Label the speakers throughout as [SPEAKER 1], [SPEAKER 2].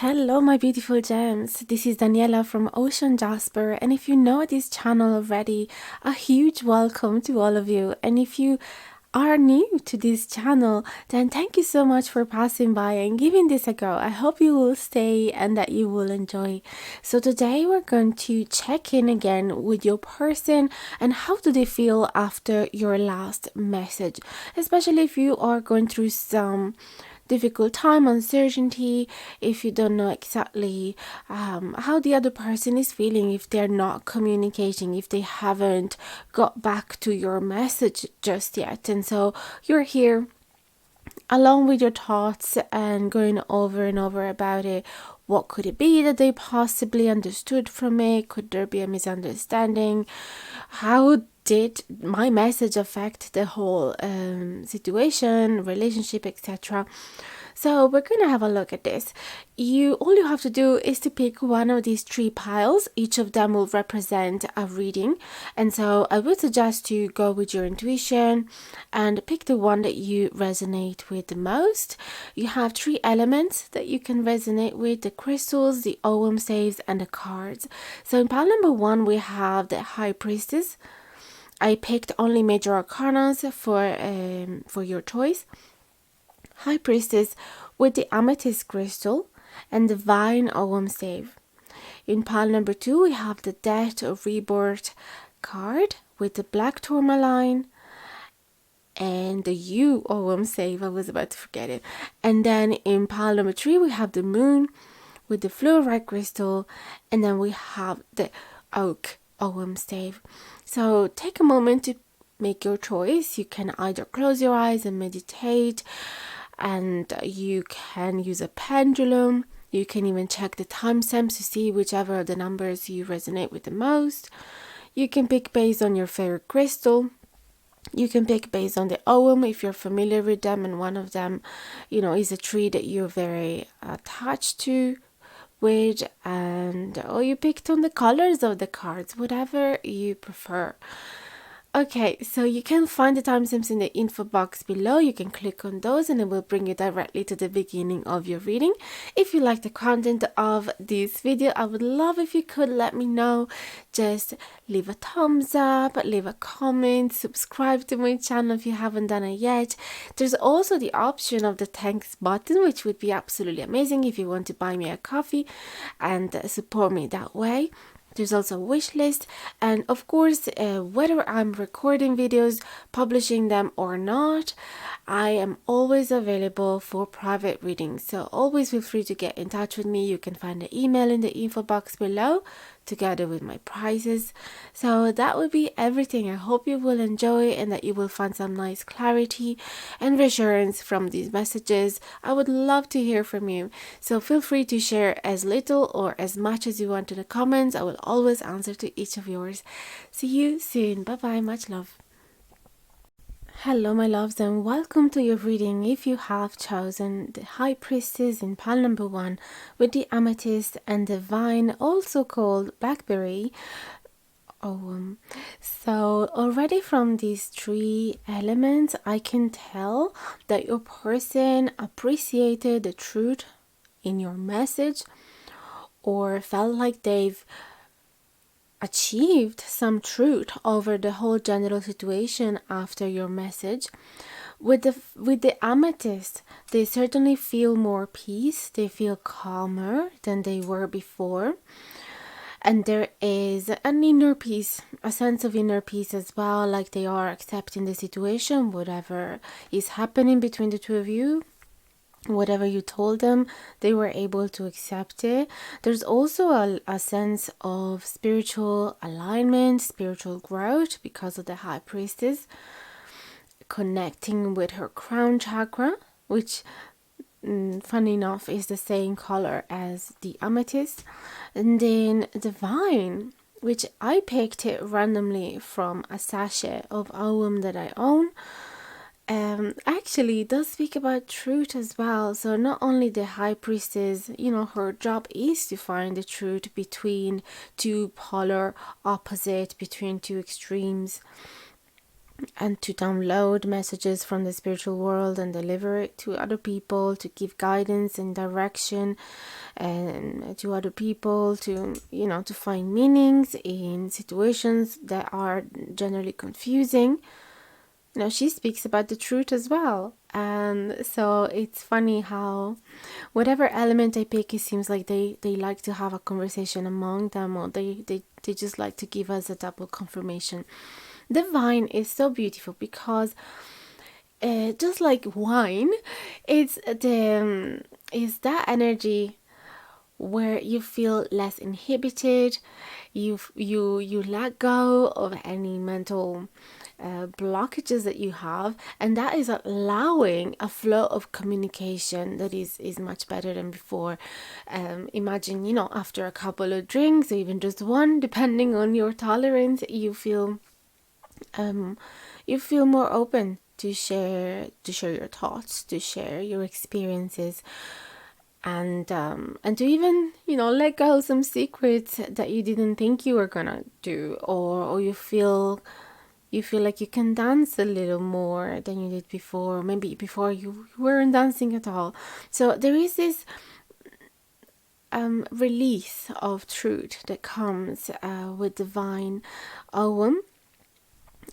[SPEAKER 1] Hello, my beautiful gems. This is Daniela from Ocean Jasper, and if you know this channel already, a huge welcome to all of you. And if you are new to this channel, then thank you so much for passing by and giving this a go. I hope you will stay and that you will enjoy. So today we're going to check in again with your person and how do they feel after your last message, especially if you are going through some difficult time, uncertainty, if you don't know exactly how the other person is feeling, if they're not communicating, if they haven't got back to your message just yet. And so you're here along with your thoughts and going over and over about it. What could it be that they possibly understood from it? Could there be a misunderstanding? How did my message affect the whole situation, relationship, etc.? So we're going to have a look at this. All you have to do is to pick one of these three piles. Each of them will represent a reading. And so I would suggest you go with your intuition and pick the one that you resonate with the most. You have three elements that you can resonate with: the crystals, the OM saves, and the cards. So in pile number one, we have the High Priestess. I picked only major arcanas for your choice. High Priestess with the Amethyst crystal and Divine OM save. In pile number two, we have the Death or Rebirth card with the Black Tourmaline and the U OM save. I was about to forget it. And then in pile number three, we have the Moon with the Fluorite crystal, and then we have the Oak OM save. So take a moment to make your choice. You can either close your eyes and meditate, and you can use a pendulum. You can even check the timestamps to see whichever of the numbers you resonate with the most. You can pick based on your favorite crystal. You can pick based on the OM if you're familiar with them, and one of them, is a tree that you're very attached to with, or you picked on the colors of the cards, whatever you prefer. Okay, so you can find the timestamps in the info box below. You can click on those and it will bring you directly to the beginning of your reading. If you like the content of this video, I would love if you could let me know. Just leave a thumbs up, leave a comment, subscribe to my channel if you haven't done it yet. There's also the option of the thanks button, which would be absolutely amazing if you want to buy me a coffee and support me that way. There's also a wish list, and of course, whether I'm recording videos, publishing them or not, I am always available for private readings. So always feel free to get in touch with me. You can find the email in the info box below, together with my prices. So that would be everything. I hope you will enjoy and that you will find some nice clarity and reassurance from these messages. I would love to hear from you. So feel free to share as little or as much as you want in the comments. I will always answer to each of yours. See you soon. Bye bye. Much love. Hello my loves, and welcome to your reading. If you have chosen the High Priestess in pile number one with the Amethyst and the Vine, also called Blackberry. So already from these three elements, I can tell that your person appreciated the truth in your message, or felt like they've achieved some truth over the whole general situation after your message. With the Amethyst, they certainly feel more peace. They feel calmer than they were before. And there is an inner peace, a sense of inner peace as well, like they are accepting the situation, whatever is happening between the two of you. Whatever you told them, they were able to accept it. There's also a sense of spiritual alignment, spiritual growth because of the High Priestess connecting with her crown chakra, which funny enough is the same color as the Amethyst. And then the Vine, which I picked it randomly from a sachet of OM that I own. Actually does speak about truth as well. So not only the High Priestess, her job is to find the truth between two polar opposites, between two extremes. and to download messages from the spiritual world and deliver it to other people, to give guidance and direction and to other people, to to find meanings in situations that are generally confusing. She speaks about the truth as well. And so it's funny how whatever element they pick, it seems like they like to have a conversation among them, or they just like to give us a double confirmation. The vine is so beautiful because just like wine, it's the is that energy where you feel less inhibited. You let go of any mental blockages that you have, and that is allowing a flow of communication that is much better than before. Imagine, after a couple of drinks, or even just one, depending on your tolerance, you feel more open to share your thoughts, to share your experiences, and to even let go of some secrets that you didn't think you were gonna do, or you feel like you can dance a little more than you did before. Maybe before you weren't dancing at all. So there is this release of truth that comes with divine Ogham.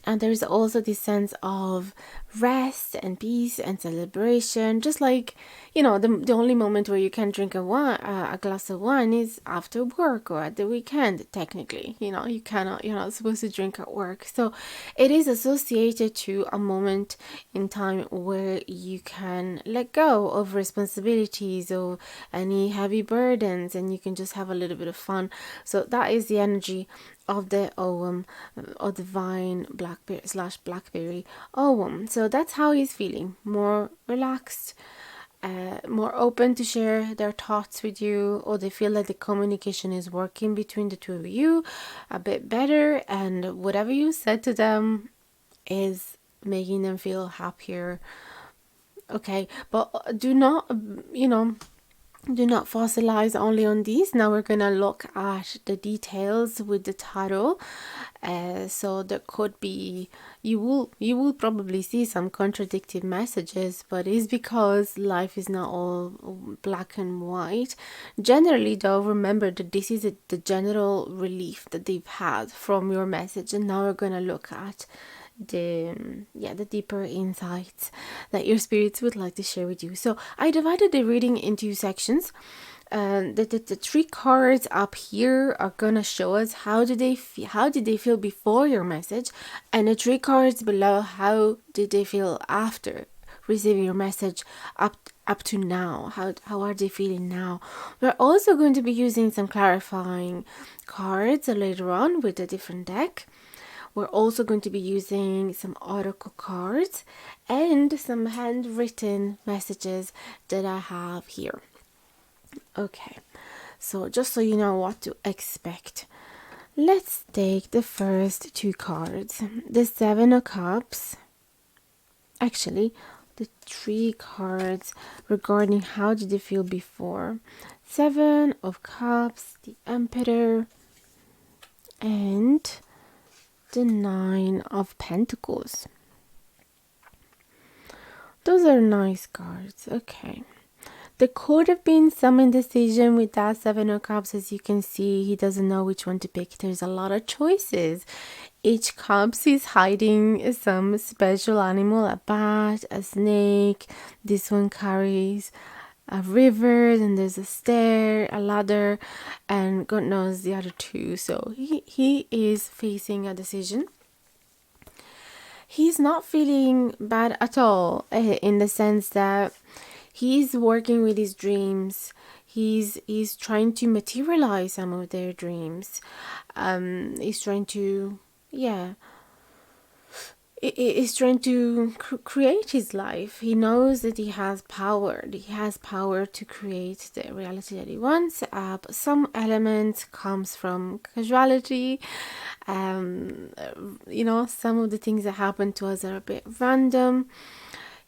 [SPEAKER 1] And there's also this sense of rest and peace and celebration. Just like, the only moment where you can drink a glass of wine is after work or at the weekend, technically. You're not supposed to drink at work. So it is associated to a moment in time where you can let go of responsibilities or any heavy burdens, and you can just have a little bit of fun. So that is the energy of the Ogham, or the vine blackberry Ogham. So that's how he's feeling, more relaxed, more open to share their thoughts with you, or they feel like the communication is working between the two of you a bit better, and whatever you said to them is making them feel happier. Okay, but do not fossilize only on these. Now we're gonna look at the details with the tarot. So there could be, you will probably see some contradictive messages, but it's because life is not all black and white. Generally, though, remember that this is the general relief that they've had from your message, and now we're gonna look at the deeper insights that your spirits would like to share with you. So I divided the reading into sections. The three cards up here are gonna show us how did they feel before your message, and the three cards below, how did they feel after receiving your message up to now. How are they feeling now? We're also going to be using some clarifying cards later on with a different deck. We're also going to be using some oracle cards and some handwritten messages that I have here. Okay, so just so you know what to expect, let's take the first two cards. The Seven of Cups. Actually, the three cards regarding how did they feel before. Seven of Cups, the Emperor, and the Nine of Pentacles. Those are nice cards. Okay. There could have been some indecision with that Seven of Cups. As you can see, he doesn't know which one to pick. There's a lot of choices. Each cups is hiding some special animal, a bat, a snake. This one carries a river, and there's a stair, a ladder, and God knows the other two. So he is facing a decision. He's not feeling bad at all, in the sense that he's working with his dreams. He's trying to materialize some of their dreams. He's trying to, is trying to create his life. He knows that he has power. He has power to create the reality that he wants. But some elements comes from casualty. Some of the things that happen to us are a bit random.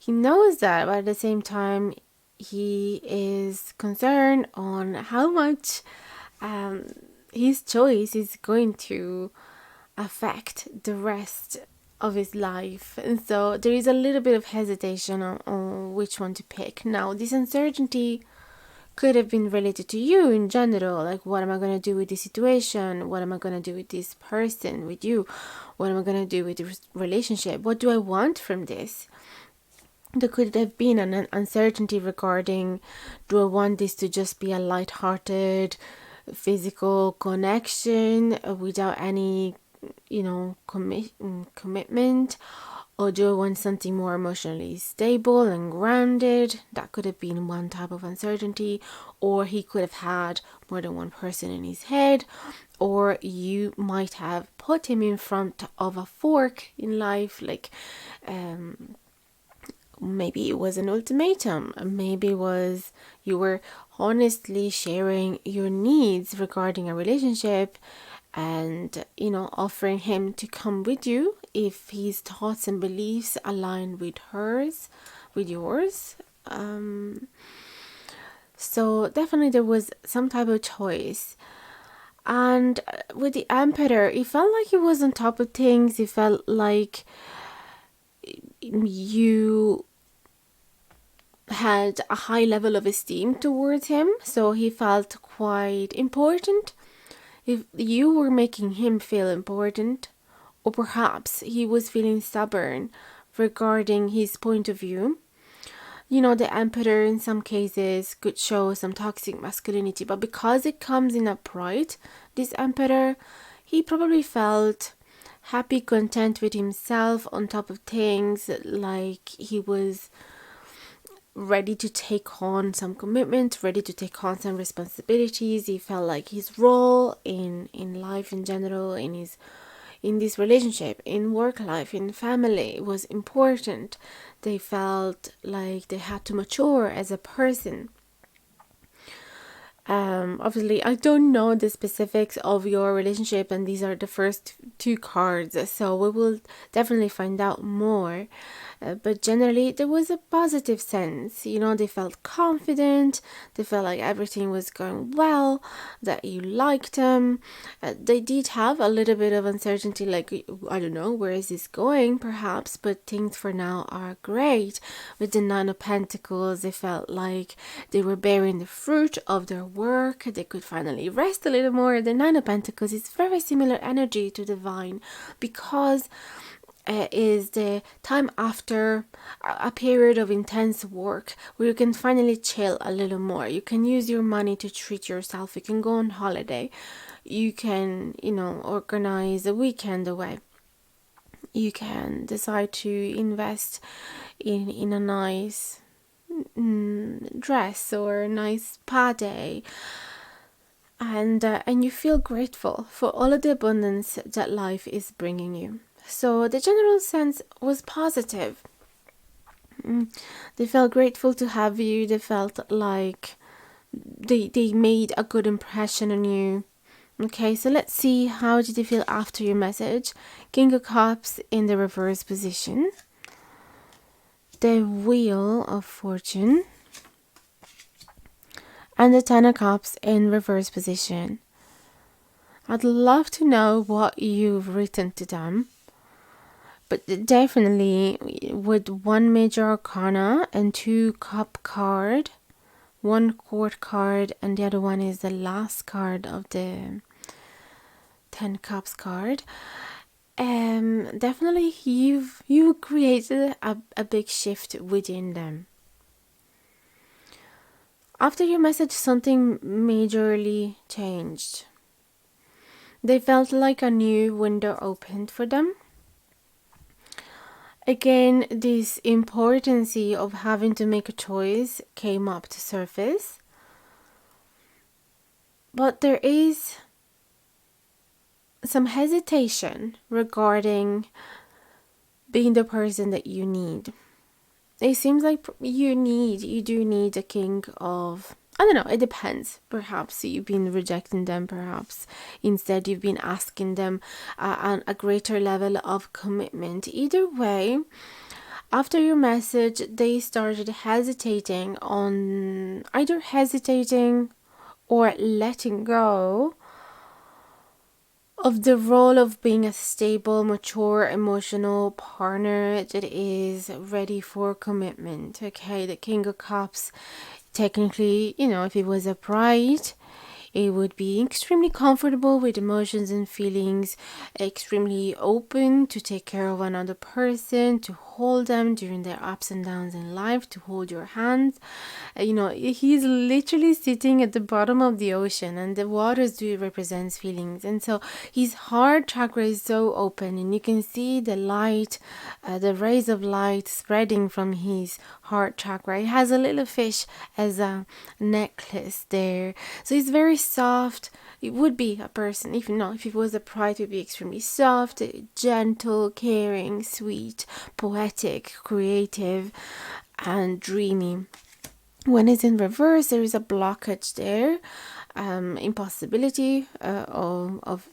[SPEAKER 1] He knows that, but at the same time, he is concerned on how much his choice is going to affect the rest of his life. And so there is a little bit of hesitation on which one to pick. Now, this uncertainty could have been related to you in general. Like, what am I going to do with this situation? What am I going to do with this person, with you? What am I going to do with this relationship? What do I want from this? There could have been an uncertainty regarding, do I want this to just be a light-hearted physical connection without any, commitment, or do I want something more emotionally stable and grounded? That could have been one type of uncertainty. Or he could have had more than one person in his head, or you might have put him in front of a fork in life, like maybe it was an ultimatum, maybe it was you were honestly sharing your needs regarding a relationship, and offering him to come with you if his thoughts and beliefs align with yours. So definitely there was some type of choice. And with the Emperor, it felt like he was on top of things. It felt like you had a high level of esteem towards him, so he felt quite important. If you were making him feel important, or perhaps he was feeling stubborn regarding his point of view. The Emperor in some cases could show some toxic masculinity, but because it comes in upright, this Emperor, he probably felt happy, content with himself, on top of things, like he was ready to take on some commitment, ready to take on some responsibilities. He felt like his role in life in general, in this relationship, in work life, in family, was important. They felt like they had to mature as a person. Obviously, I don't know the specifics of your relationship, and these are the first two cards, so we will definitely find out more. But generally, there was a positive sense. They felt confident, they felt like everything was going well, that you liked them. They did have a little bit of uncertainty, like, I don't know, where is this going, perhaps, but things for now are great. With the Nine of Pentacles, they felt like they were bearing the fruit of their work. They could finally rest a little more. The Nine of Pentacles is very similar energy to Divine, because is the time after a period of intense work where you can finally chill a little more. You can use your money to treat yourself. You can go on holiday. You can, organize a weekend away. You can decide to invest in a nice dress or a nice spa day. And you feel grateful for all of the abundance that life is bringing you. So the general sense was positive. They felt grateful to have you. They felt like they made a good impression on you. Okay, so let's see, how did you feel after your message? King of Cups in the reverse position. The Wheel of Fortune. And the Ten of Cups in reverse position. I'd love to know what you've written to them. But definitely with one major arcana and two cup card, one court card, and the other one is the last card of the 10 cups card. Definitely you created a big shift within them. After your message, something majorly changed. They felt like a new window opened for them. Again, this importance of having to make a choice came up to surface. But there is some hesitation regarding being the person that you need. It seems like you do need a king of, I don't know, it depends. Perhaps you've been rejecting them, perhaps instead you've been asking them a greater level of commitment. Either way, after your message, they started hesitating or letting go of the role of being a stable, mature, emotional partner that is ready for commitment. Okay, the King of Cups, technically, if it was a bride, it would be extremely comfortable with emotions and feelings, extremely open to take care of another person, to hold them during their ups and downs in life, to hold your hands. He's literally sitting at the bottom of the ocean, and the waters do represent feelings. And so his heart chakra is so open, and you can see the light, the rays of light spreading from his heart chakra. It has a little fish as a necklace there. So he's very soft. It would be a person, if it was a pride, it would be extremely soft, gentle, caring, sweet, poetic, creative, and dreamy. When it's in reverse, there is a blockage there, impossibility of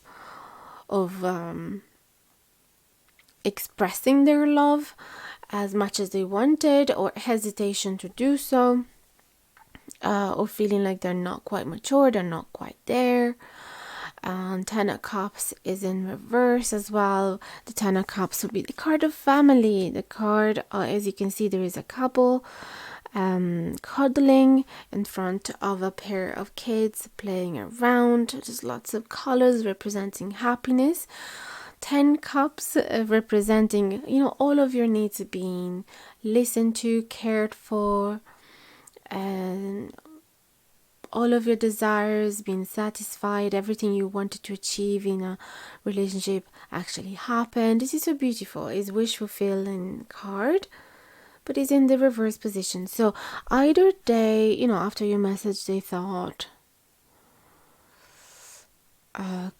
[SPEAKER 1] expressing their love as much as they wanted, or hesitation to do so, or feeling like they're not quite mature, they're not quite there. Ten of Cups is in reverse as well. The Ten of Cups would be the card of family. The card, as you can see, there is a couple cuddling in front of a pair of kids playing around. There's lots of colors representing happiness. 10 cups representing, all of your needs being listened to, cared for, and all of your desires being satisfied. Everything you wanted to achieve in a relationship actually happened. This is so beautiful. It's wish fulfilling card, but it's in the reverse position. So either they, after your message, they thought,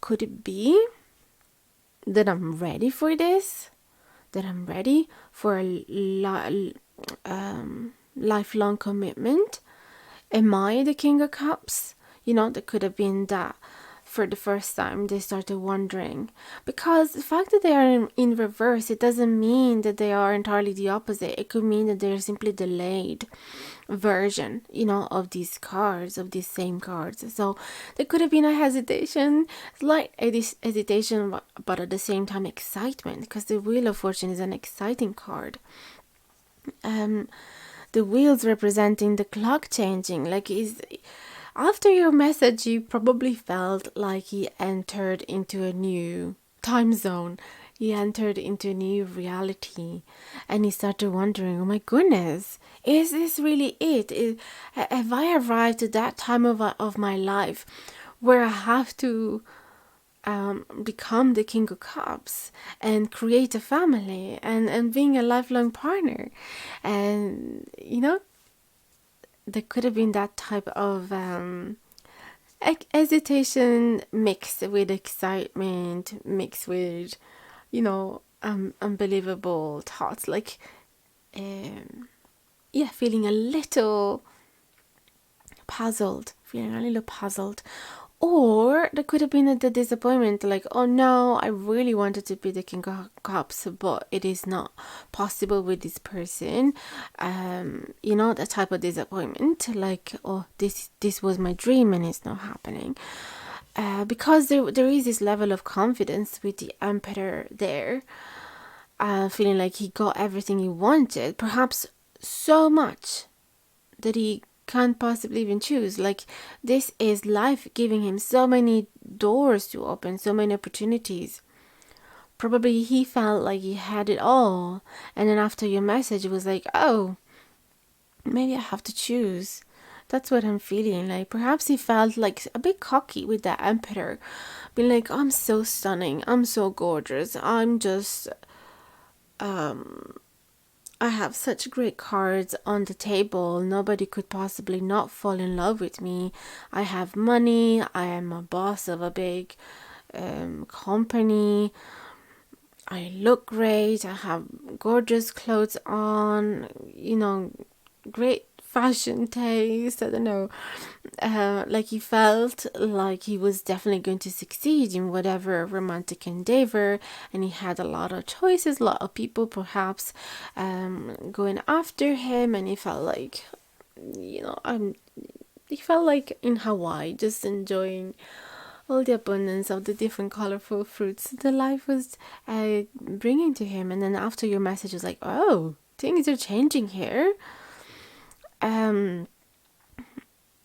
[SPEAKER 1] could it be that I'm ready for this? That I'm ready for a lifelong commitment? Am I the King of Cups? That could have been that for the first time they started wondering. Because the fact that they are in reverse, it doesn't mean that they are entirely the opposite. It could mean that they're simply delayed version, of these cards, of these same cards. So there could have been a hesitation, slight hesitation, but at the same time excitement, because the Wheel of Fortune is an exciting card. The wheels representing the clock changing, after your message, you probably felt like he entered into a new time zone. He entered into a new reality, and he started wondering, oh my goodness, is this really it? Have I arrived at that time of my life where I have to become the King of Cups and create a family and being a lifelong partner? And there could have been that type of hesitation mixed with excitement, mixed with unbelievable thoughts, feeling a little puzzled, Or there could have been the disappointment, oh no, I really wanted to be the King of Cups, but it is not possible with this person. That type of disappointment, oh, this was my dream and it's not happening. Because there is this level of confidence with the Emperor there, feeling like he got everything he wanted, perhaps so much that he can't possibly even choose. This is life giving him so many doors to open, so many opportunities. Probably he felt like he had it all, and then after your message it was like, oh, maybe I have to choose. That's what I'm feeling. Perhaps he felt a bit cocky with the Emperor, being like, I'm so stunning, I'm so gorgeous, I'm just I have such great cards on the table. Nobody could possibly not fall in love with me. I have money. I am a boss of a big company. I look great. I have gorgeous clothes on. Great fashion taste. I don't know. He felt like he was definitely going to succeed in whatever romantic endeavor, and he had a lot of choices, a lot of people perhaps going after him, and he felt like, he felt like in Hawaii, just enjoying all the abundance of the different colorful fruits the life was bringing to him. And then after your message was like, oh, things are changing here.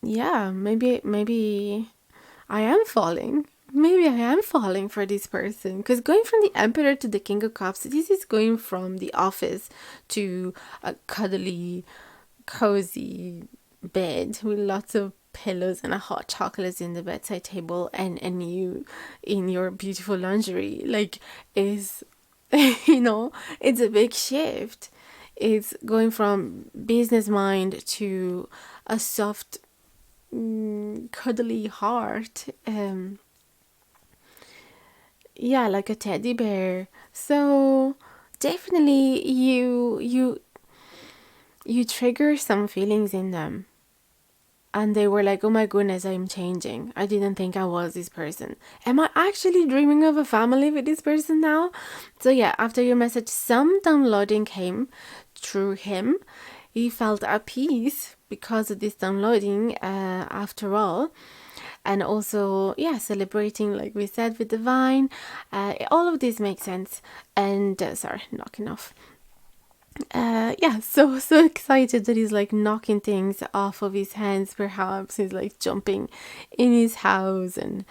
[SPEAKER 1] Yeah, maybe I am falling. Maybe I am falling for this person. Because going from the Emperor to the King of Cups, this is going from the office to a cuddly, cozy bed with lots of pillows and a hot chocolate in the bedside table, and you in your beautiful lingerie. Like, is it's a big shift. It's going from business mind to a soft, cuddly heart. Yeah, like a teddy bear. So definitely you trigger some feelings in them. And they were like, oh my goodness, I'm changing. I didn't think I was this person. Am I actually dreaming of a family with this person now? So yeah, after your message, some downloading came through him. He felt at peace because of this downloading, after all. And also, yeah, celebrating, like we said, with the vine. All of this makes sense. And, sorry, knocking off. Yeah, so excited that he's like knocking things off of his hands. Perhaps he's like jumping in his house and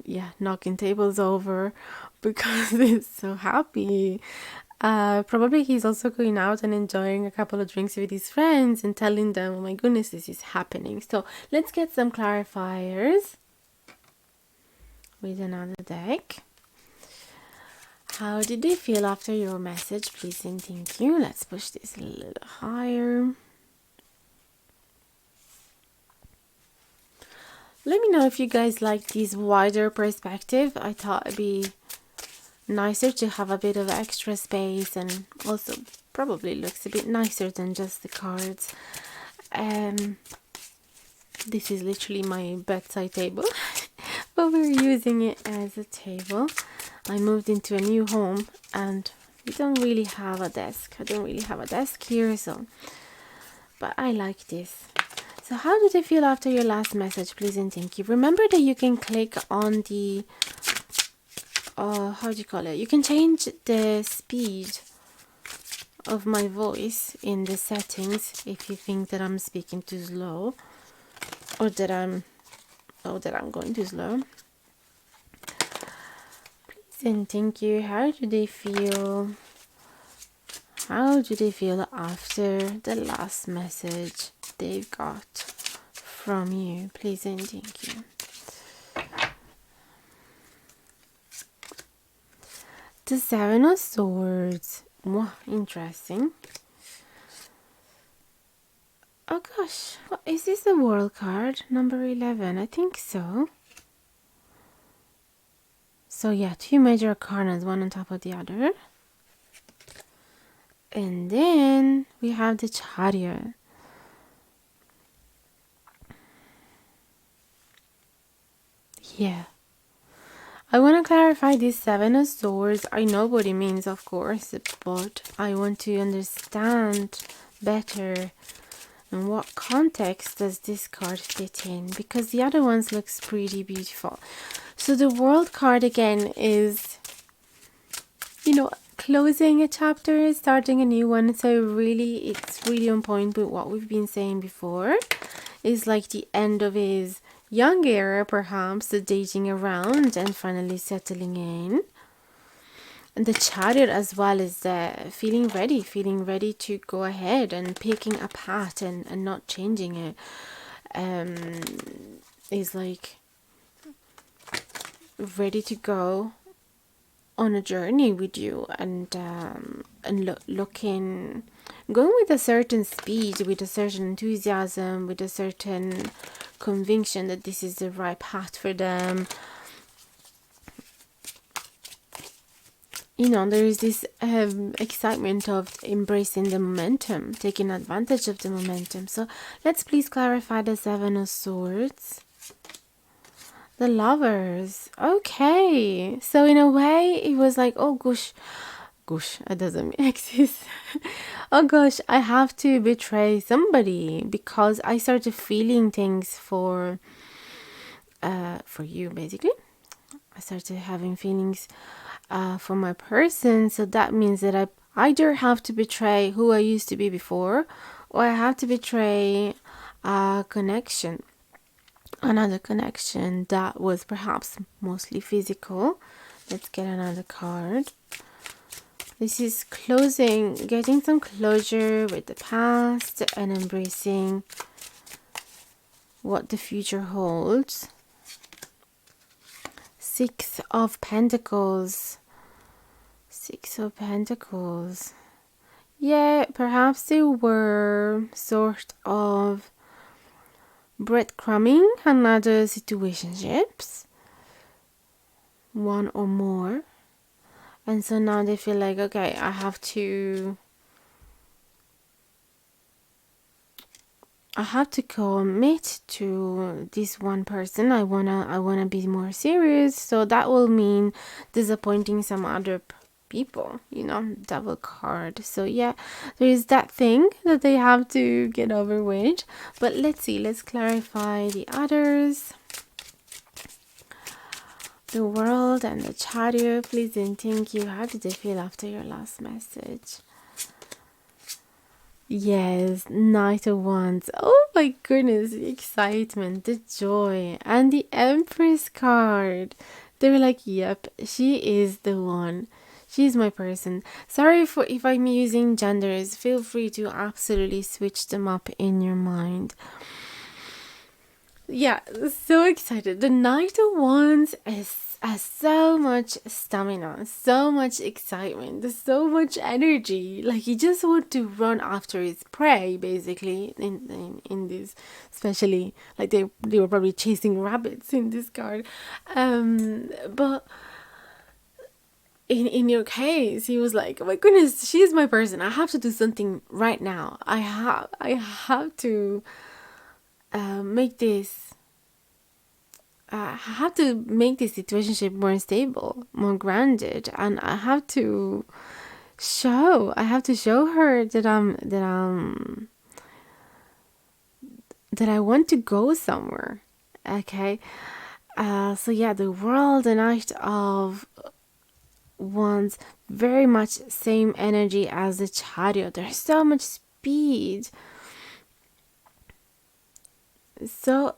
[SPEAKER 1] yeah, knocking tables over because he's so happy. Probably he's also going out and enjoying a couple of drinks with his friends and telling them, oh my goodness, this is happening. So let's get some clarifiers with another deck. How did they feel after your message? Please and thank you. Let's push this a little higher. Let me know if you guys like this wider perspective. I thought it'd be nicer to have a bit of extra space, and also probably looks a bit nicer than just the cards. This is literally my bedside table, but we're using it as a table. I moved into a new home and we don't really have a desk. I don't really have a desk here, but I like this. So how did it feel after your last message? Please and thank you. Remember that you can click on the how do you call it? You can change the speed of my voice in the settings if you think that I'm speaking too slow, or that I'm going too slow. And thank you. How do they feel? How do they feel after the last message they got from you? Please and thank you. The Seven of Swords. Wow, interesting. Oh gosh, what is this? The World card, number 11? I think so. So yeah, two major arcanas, one on top of the other. And then we have the Chariot. Yeah. I want to clarify this Seven of Swords. I know what it means, of course, but I want to understand better in what context does this card fit in, because the other ones looks pretty beautiful. So the World card again is, closing a chapter, starting a new one. So really, it's really on point with what we've been saying before. It's like the end of his young era, perhaps, the dating around and finally settling in. And the Chariot as well is feeling ready to go ahead and picking a path and not changing it. Is like ready to go on a journey with you and looking, going with a certain speed, with a certain enthusiasm, with a certain conviction that this is the right path for them. There is this excitement of embracing the momentum, taking advantage of the momentum. So let's please clarify the Seven of Swords. The Lovers. Okay. So in a way, it was like, oh gosh, it doesn't exist. Oh gosh, I have to betray somebody because I started feeling things for for you, basically. I started having feelings for my person. So that means that I either have to betray who I used to be before, or I have to betray a connection, another connection that was perhaps mostly physical. Let's get another card. This is closing, getting some closure with the past and embracing what the future holds. Six of Pentacles. Six of Pentacles. Yeah, perhaps they were sort of breadcrumbing another situationships. One or more. And so now they feel like, okay, I have to commit to this one person. I wanna be more serious. So that will mean disappointing some other people, double card. So yeah, there is that thing that they have to get over with. But let's see, let's clarify the others. The World and the Chariot, please and thank you. How did they feel after your last message? Yes, Knight of Wands. Oh my goodness, the excitement, the joy, and the Empress card. They were like, yep, she is the one. She's my person. Sorry if I'm using genders. Feel free to absolutely switch them up in your mind. Yeah, so excited. The Knight of Wands has so much stamina, so much excitement, so much energy. Like he just want to run after his prey, basically. In this, especially like they were probably chasing rabbits in this card. But in your case, he was like, oh my goodness, she is my person. I have to do something right now. I have to make this. I have to make this situationship more stable, more grounded, and I have to show her that I want to go somewhere. Okay, so yeah, the World, the Knight of Wands, very much same energy as the Chariot. There's so much speed. So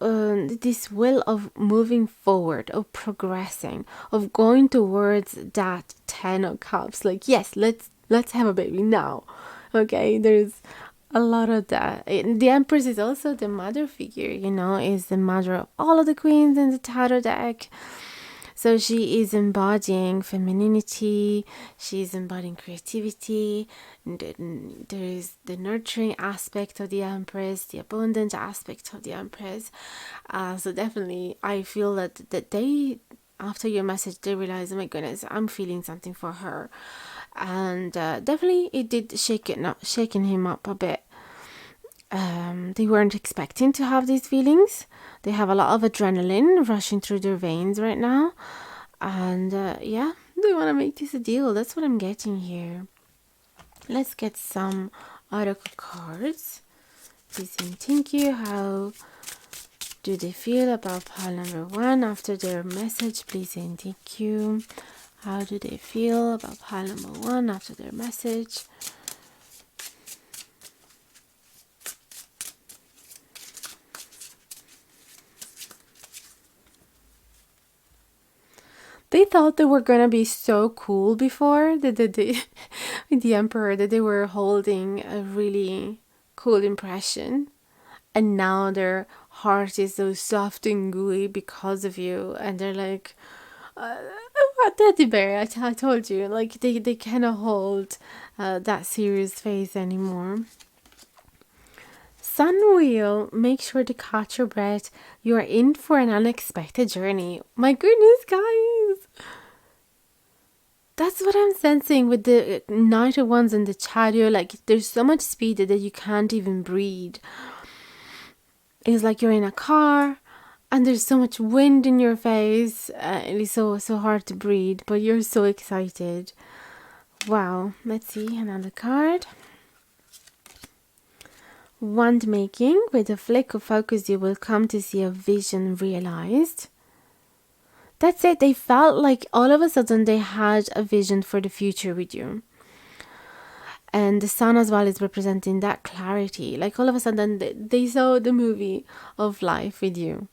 [SPEAKER 1] this will of moving forward, of progressing, of going towards that 10 of cups. Like, yes, let's have a baby now. Okay, there's a lot of that. The Empress is also the mother figure, is the mother of all of the queens in the tarot deck. So she is embodying femininity, she's embodying creativity, there is the nurturing aspect of the Empress, the abundant aspect of the Empress. So definitely, I feel that they, after your message, they realize, oh my goodness, I'm feeling something for her. And definitely it did shaking him up a bit. They weren't expecting to have these feelings. They have a lot of adrenaline rushing through their veins right now. And yeah, they want to make this a deal. That's what I'm getting here. Let's get some oracle cards. Please and thank you. How do they feel about pile number 1 after their message? Please and thank you. How do they feel about pile number 1 after their message? They thought they were gonna be so cool before with the Emperor, that they were holding a really cool impression, and now their heart is so soft and gooey because of you, and they're like, teddy bear. I told you, like they cannot hold that serious face anymore. Sun wheel, make sure to catch your breath. You are in for an unexpected journey. My goodness, guys. That's what I'm sensing with the Knight of Wands and the Chariot. Like, there's so much speed that you can't even breathe. It's like you're in a car and there's so much wind in your face. It is so hard to breathe, but you're so excited. Wow. Let's see another card. Wand making. With a flick of focus, you will come to see a vision realized. That's it. They felt like all of a sudden they had a vision for the future with you. And the sun as well is representing that clarity. Like all of a sudden they saw the movie of life with you.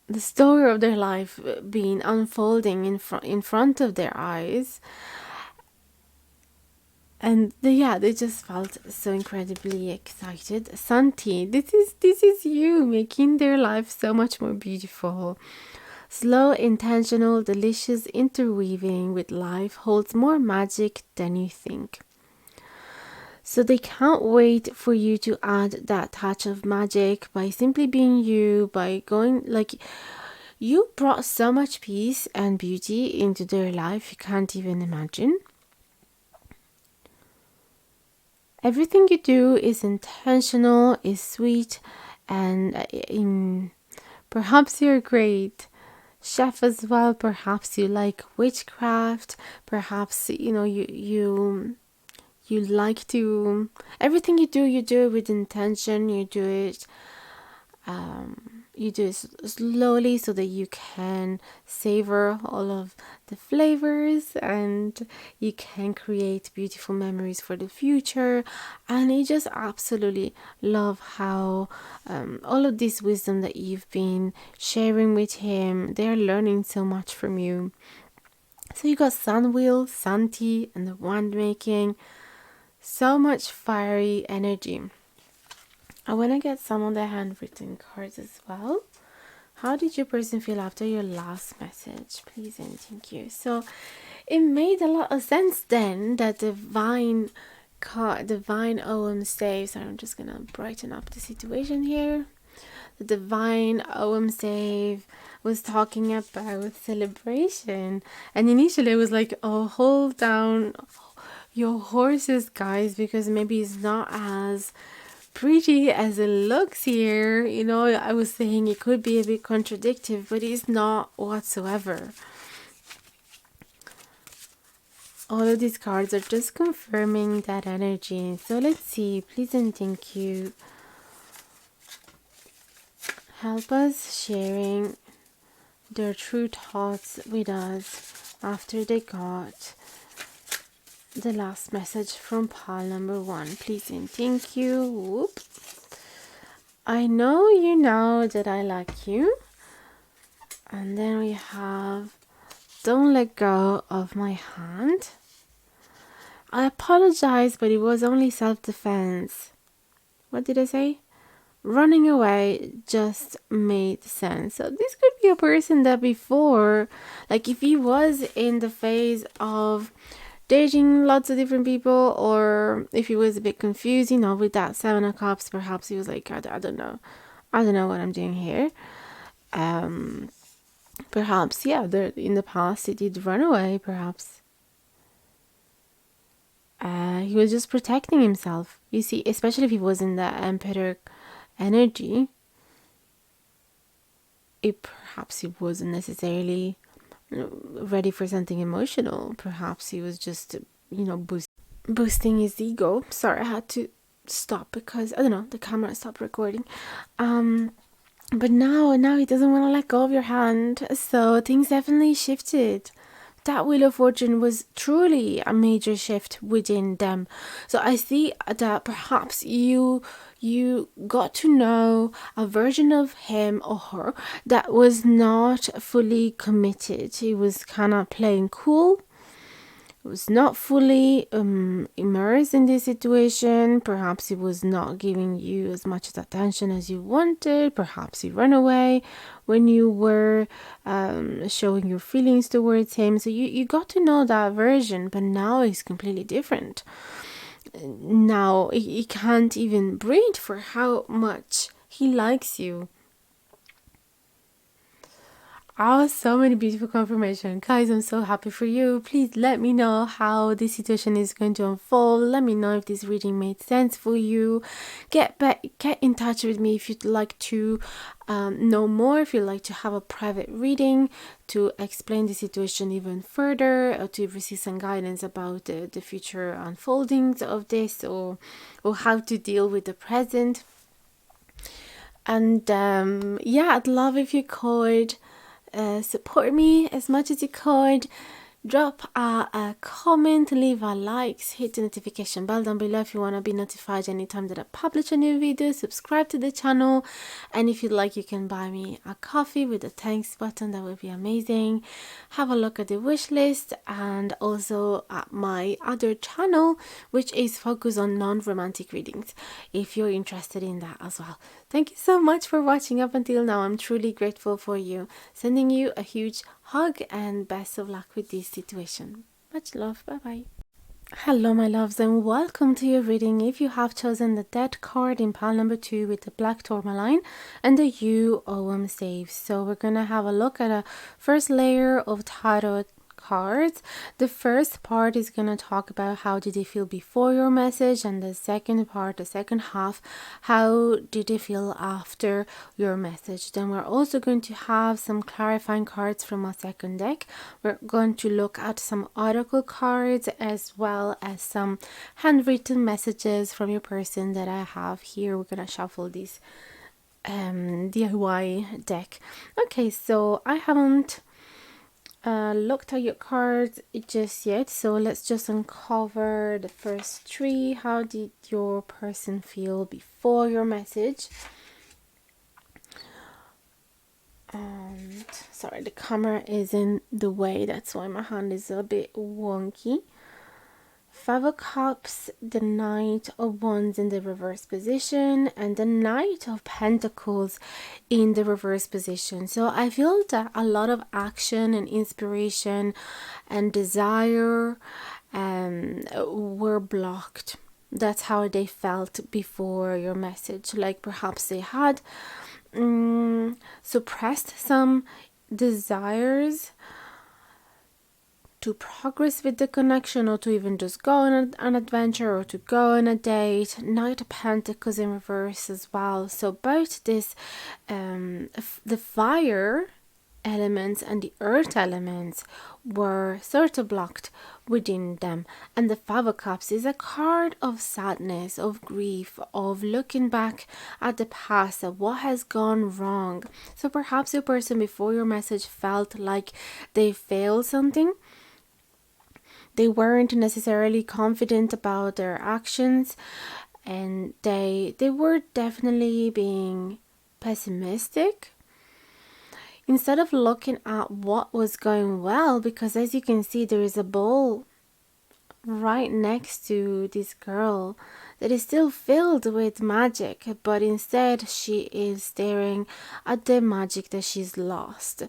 [SPEAKER 1] The story of their life being unfolding in front of their eyes. And they just felt so incredibly excited. Santi, this is you making their life so much more beautiful. Slow, intentional, delicious interweaving with life holds more magic than you think. So they can't wait for you to add that touch of magic by simply being you, by going like you brought so much peace and beauty into their life you can't even imagine. Everything you do is intentional, is sweet, and perhaps you're a great chef as well. Perhaps you like witchcraft. Perhaps you like to, everything you do it with intention. You do it slowly so that you can savor all of the flavors, and you can create beautiful memories for the future. And I just absolutely love how all of this wisdom that you've been sharing with him, they're learning so much from you. So you got Sunwheel, Santi, and the wand making. So much fiery energy. I want to get some of the handwritten cards as well. How did your person feel after your last message? Please and thank you. So it made a lot of sense then that the divine OM save. So I'm just gonna brighten up the situation here. The divine OM save was talking about celebration, and initially it was like, oh, hold down your horses, guys, because maybe it's not as pretty as it looks here. I was saying it could be a bit contradictory, but it's not whatsoever. All of these cards are just confirming that energy. So let's see. Please and thank you. Help us sharing their true thoughts with us after they got the last message from pile number 1. Please and thank you. Whoop. I know you know that I like you. And then we have don't let go of my hand. I apologize, but it was only self-defense. What did I say? Running away just made sense. So this could be a person that before, like if he was in the phase of dating lots of different people, or if he was a bit confused, with that 7 of Cups, perhaps he was like, I don't know what I'm doing here. Perhaps, in the past he did run away, perhaps. He was just protecting himself. You see, especially if he was in the Emperor energy, perhaps he wasn't necessarily ready for something emotional. Perhaps he was just, boosting his ego. Sorry, I had to stop because, I don't know, the camera stopped recording. But now he doesn't want to let go of your hand. So things definitely shifted. That Wheel of Fortune was truly a major shift within them. So I see that perhaps you got to know a version of him or her that was not fully committed. He was kind of playing cool. He was not fully immersed in this situation. Perhaps he was not giving you as much attention as you wanted. Perhaps he ran away when you were showing your feelings towards him. So you got to know that version, but now it's completely different. Now he can't even breathe for how much he likes you. Oh, so many beautiful confirmation. Guys, I'm so happy for you. Please let me know how this situation is going to unfold. Let me know if this reading made sense for you. Get in touch with me if you'd like to know more, if you'd like to have a private reading to explain the situation even further, or to receive some guidance about the future unfoldings of this, or how to deal with the present. And yeah, I'd love if you could support me as much as you could. Drop a comment, leave a like, hit the notification bell down below if you want to be notified anytime that I publish a new video. Subscribe to the channel, and if you'd like, you can buy me a coffee with the thanks button. That would be amazing. Have a look at the wish list and also at my other channel, which is focused on non-romantic readings, if you're interested in that as well. Thank you so much for watching up until now. I'm truly grateful for you. Sending you a huge hug and best of luck with this situation. Much love. Bye bye. Hello, my loves, and welcome to your reading. If you have chosen the Dead card in pile number 2 with the black tourmaline and the You OM save. So we're going to have a look at a first layer of tarot cards. The first part is going to talk about how did they feel before your message, and the second part, the second half, how did they feel after your message. Then we're also going to have some clarifying cards from our second deck. We're going to look at some oracle cards as well as some handwritten messages from your person that I have here. We're going to shuffle this DIY deck. Okay, so I haven't looked at your cards just yet, so let's just uncover the first three. How did your person feel before your message? And sorry, the camera is in the way, that's why my hand is a bit wonky. Five of Cups, the Knight of Wands in the reverse position, and the Knight of Pentacles in the reverse position. So I feel that a lot of action and inspiration and desire were blocked. That's how they felt before your message. Like perhaps they had suppressed some desires to progress with the connection, or to even just go on an adventure, or to go on a date. Knight of Pentacles in reverse as well. So both this the fire elements and the earth elements were sort of blocked within them. And the Five of Cups is a card of sadness, of grief, of looking back at the past, at what has gone wrong. So perhaps your person before your message felt like they failed something. They weren't necessarily confident about their actions, and they were definitely being pessimistic instead of looking at what was going well, because as you can see, there is a bowl right next to this girl that is still filled with magic, but instead she is staring at the magic that she's lost,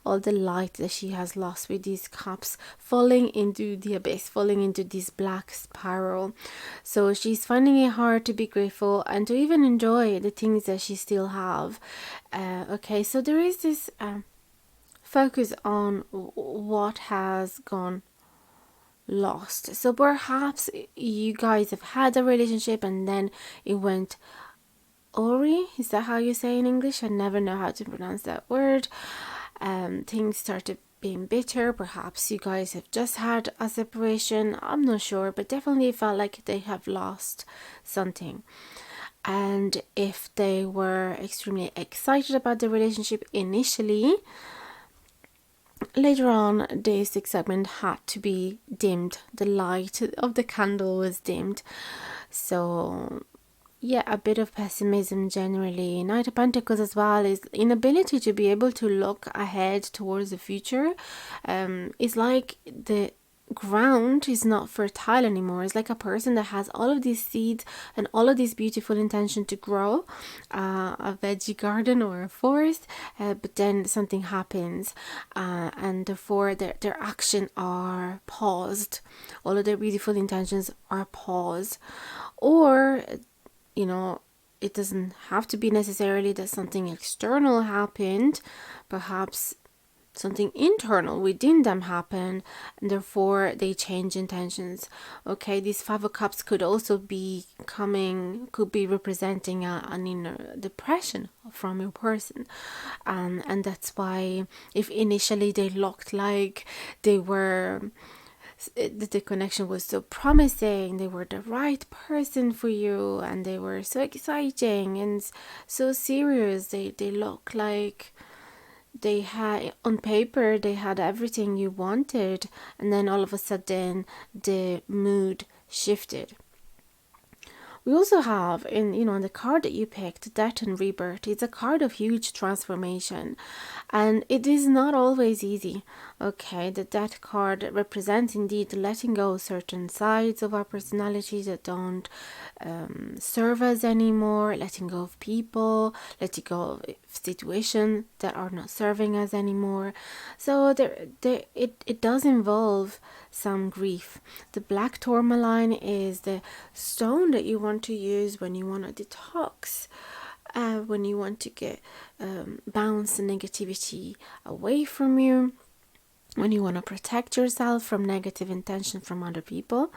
[SPEAKER 1] all the light that she has lost, with these cups falling into the abyss, falling into this black spiral. So she's finding it hard to be grateful and to even enjoy the things that she still have. Okay, so there is this focus on what has gone lost. So perhaps you guys have had a relationship and then it went Ori, is that how you say in English? I never know how to pronounce that word. Things started being bitter. Perhaps you guys have just had a separation, I'm not sure, but definitely felt like they have lost something. And if they were extremely excited about the relationship initially, later on this excitement had to be dimmed. The light of the candle was dimmed. So yeah, a bit of pessimism generally. Knight of Pentacles as well is inability to be able to look ahead towards the future. It's like the ground is not fertile anymore. It's like a person that has all of these seeds and all of these beautiful intention to grow a veggie garden or a forest, but then something happens, and therefore their action are paused. All of their beautiful intentions are paused. Or you know, it doesn't have to be necessarily that something external happened. Perhaps something internal within them happened, and therefore they change intentions. Okay, these Five of Cups could also be could be representing an inner depression from your person, and that's why if initially they looked like they were the connection was so promising. They were the right person for you, and they were so exciting and so serious. They look like they had, on paper, they had everything you wanted, and then all of a sudden the mood shifted. We also have in the card that you picked, Death and Rebirth. It's a card of huge transformation, and it is not always easy. Okay, the Death card represents indeed letting go of certain sides of our personality that don't serve us anymore, letting go of people, letting go of situations that are not serving us anymore. So it does involve some grief. The black tourmaline is the stone that you want to use when you want to detox, when you want to get bounce the negativity away from you, when you want to protect yourself from negative intention from other people.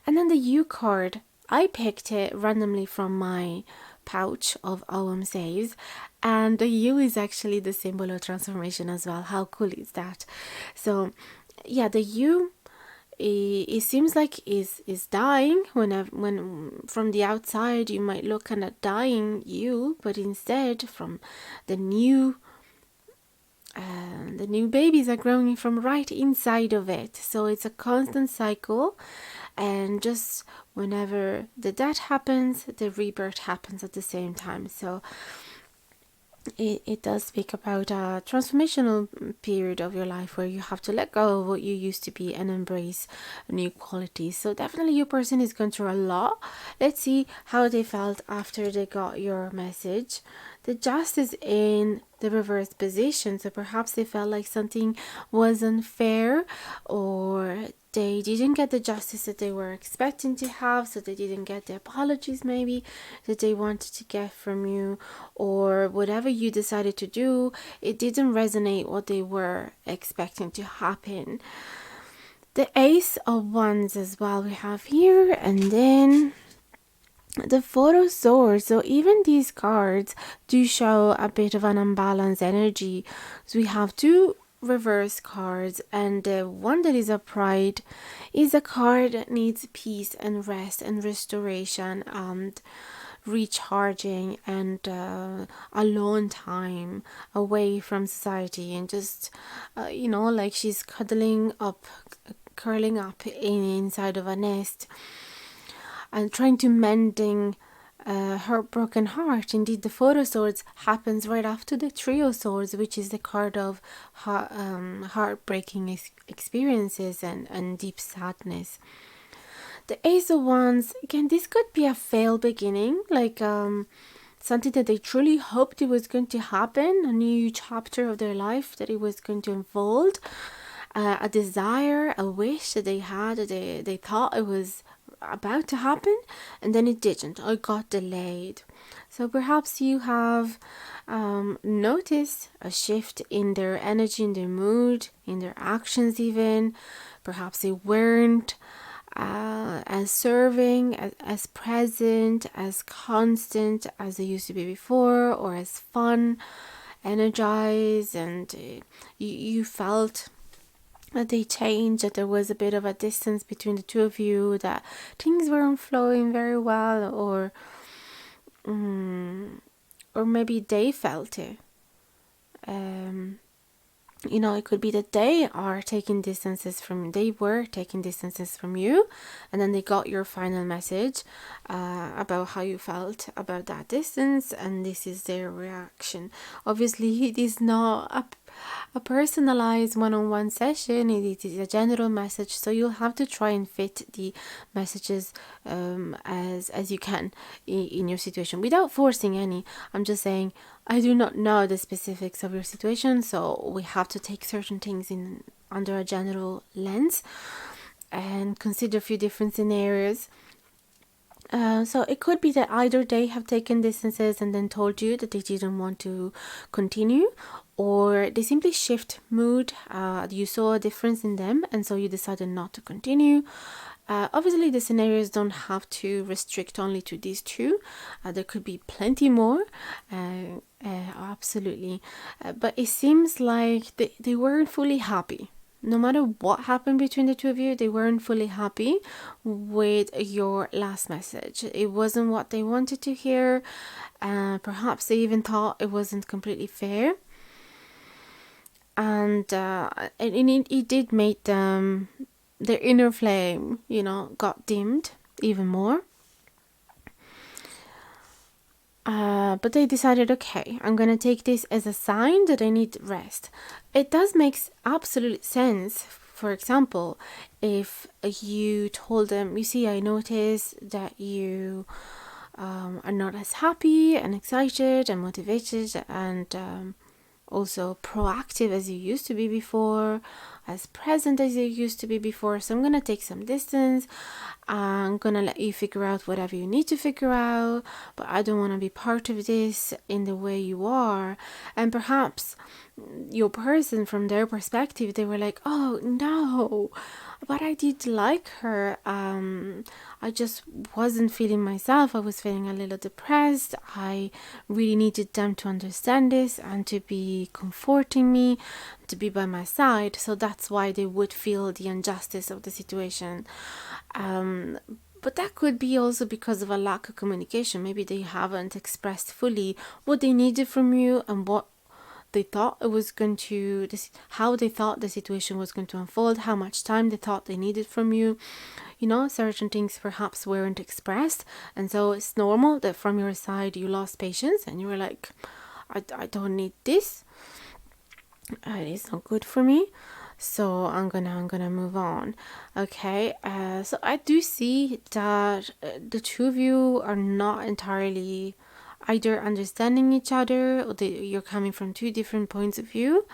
[SPEAKER 1] And then the U card, I picked it randomly from my pouch of OM saves, and the U is actually the symbol of transformation as well. How cool is that? So yeah, the U, it seems like is dying. When from the outside you might look kind of dying you, but instead from the new babies are growing from right inside of it. So it's a constant cycle, and just whenever the death happens, the rebirth happens at the same time. So it does speak about a transformational period of your life where you have to let go of what you used to be and embrace new qualities. So definitely your person is going through a lot. Let's see how they felt after they got your message. The Justice in the reverse position, so perhaps they felt like something was unfair, or they didn't get the justice that they were expecting to have, so they didn't get the apologies maybe that they wanted to get from you, or whatever you decided to do, it didn't resonate what they were expecting to happen. The Ace of Wands as well we have here, and then the photo source. So even these cards do show a bit of an unbalanced energy. So we have two reverse cards, and the one that is upright is a card that needs peace and rest and restoration and recharging and alone time away from society, and just like she's curling up inside of a nest and trying to mending her broken heart. Indeed, the photo swords happens right after the trio swords, which is the card of heartbreaking experiences and deep sadness. The Ace of Wands, again, this could be a failed beginning, like something that they truly hoped it was going to happen, a new chapter of their life that it was going to unfold, a desire, a wish that they had, that they thought it was about to happen, and then it didn't, or got delayed. So perhaps you have noticed a shift in their energy, in their mood, in their actions even. Perhaps they weren't as serving, as present, as constant as they used to be before, or as fun, energized, and you felt that they changed, that there was a bit of a distance between the two of you, that things weren't flowing very well, or maybe they felt it. It could be that they were taking distances from you, and then they got your final message about how you felt about that distance, and this is their reaction. Obviously, it is not a personalized one-on-one session. It is a general message, so you'll have to try and fit the messages as you can in your situation without forcing any. I'm just saying, I do not know the specifics of your situation, so we have to take certain things in under a general lens and consider a few different scenarios. So it could be that either they have taken distances and then told you that they didn't want to continue, or they simply shift mood. You saw a difference in them, and so you decided not to continue. Obviously, the scenarios don't have to restrict only to these two. There could be plenty more, absolutely. But it seems like they weren't fully happy. no matter what happened between the two of you, they weren't fully happy with your last message. It wasn't what they wanted to hear. Perhaps they even thought it wasn't completely fair. And it did make them, their inner flame, got dimmed even more. But they decided, okay, I'm going to take this as a sign that I need rest. It does make absolute sense. For example, if you told them, you see, I noticed that you are not as happy and excited and motivated and also proactive as you used to be before, as present as you used to be before. So I'm going to take some distance. I'm going to let you figure out whatever you need to figure out, but I don't want to be part of this in the way you are. And perhaps your person, from their perspective, they were like, oh no, but I did like her. I just wasn't feeling myself. I was feeling a little depressed. I really needed them to understand this and to be comforting me, to be by my side. So that's why they would feel the injustice of the situation. But that could be also because of a lack of communication. Maybe they haven't expressed fully what they needed from you and what they thought it was going to, how they thought the situation was going to unfold, how much time they thought they needed from you. Certain things perhaps weren't expressed, and so it's normal that from your side you lost patience and you were like, I don't need this. It's not good for me. So I'm gonna move on. Okay. So I do see that the two of you are not entirely either understanding each other, or you're coming from two different points of view,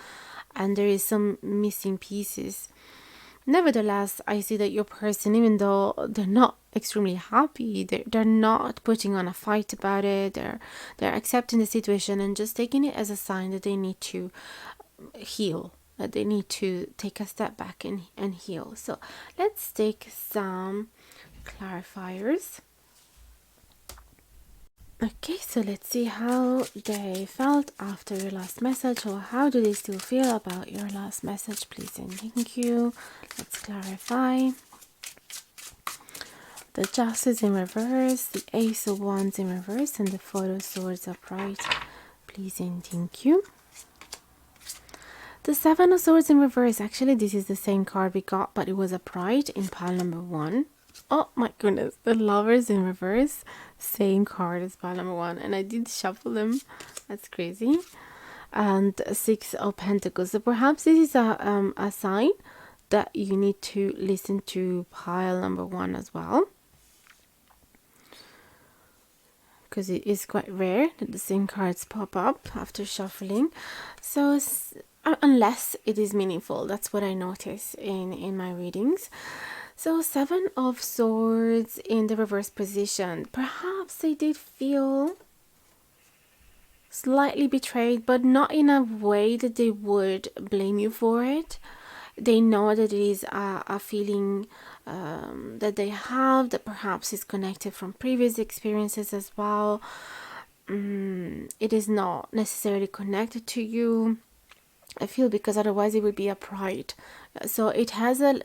[SPEAKER 1] and there is some missing pieces. Nevertheless, I see that your person, even though they're not extremely happy, they're not putting on a fight about it. They're accepting the situation and just taking it as a sign that they need to heal, that they need to take a step back and heal. So let's take some clarifiers. Okay, so let's see how they felt after your last message, or how do they still feel about your last message, please and thank you. Let's clarify. The Justice in reverse, the Ace of Wands in reverse, and the Four of Swords upright, please and thank you. The Seven of Swords in reverse, actually this is the same card we got, but it was upright in pile number 1. Oh my goodness, the Lovers in reverse, same card as pile number 1, and I did shuffle them. That's crazy. And Six of Pentacles. So perhaps this is a sign that you need to listen to pile number 1 as well, because it is quite rare that the same cards pop up after shuffling. So unless it is meaningful, that's what I notice in my readings. So Seven of Swords in the reverse position. Perhaps they did feel slightly betrayed, but not in a way that they would blame you for it. They know that it is a feeling that they have, that perhaps is connected from previous experiences as well. It is not necessarily connected to you, I feel, because otherwise it would be a pride. So it has a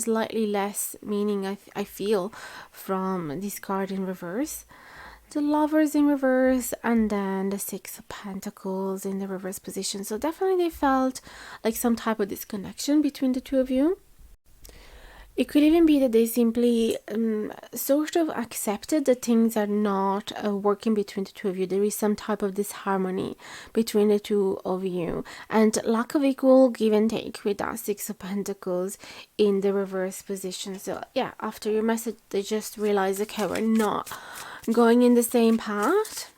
[SPEAKER 1] slightly less meaning, I feel, from this card in reverse. The Lovers in reverse, and then the Six of Pentacles in the reverse position. So definitely they felt like some type of disconnection between the two of you. It could even be that they simply sort of accepted that things are not working between the two of you. There is some type of disharmony between the two of you, and lack of equal give and take with that Six of Pentacles in the reverse position. So yeah, after your message, they just realize, okay, we're not going in the same path.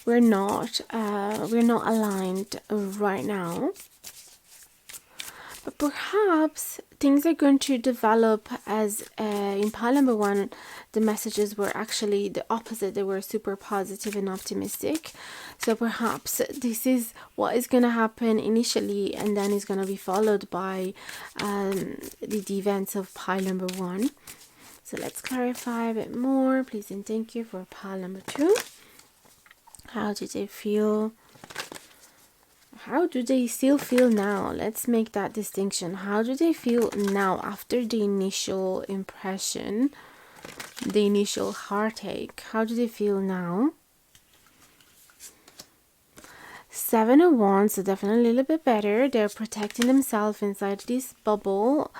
[SPEAKER 1] We're not aligned right now. But perhaps things are going to develop as in pile number 1, the messages were actually the opposite. They were super positive and optimistic. So perhaps this is what is going to happen initially, and then is going to be followed by the events of pile number 1. So let's clarify a bit more, please and thank you, for pile number 2. How did they feel? How do they still feel now? Let's make that distinction. How do they feel now after the initial impression, the initial heartache? How do they feel now? Seven of Wands are definitely a little bit better. They're protecting themselves inside this bubble.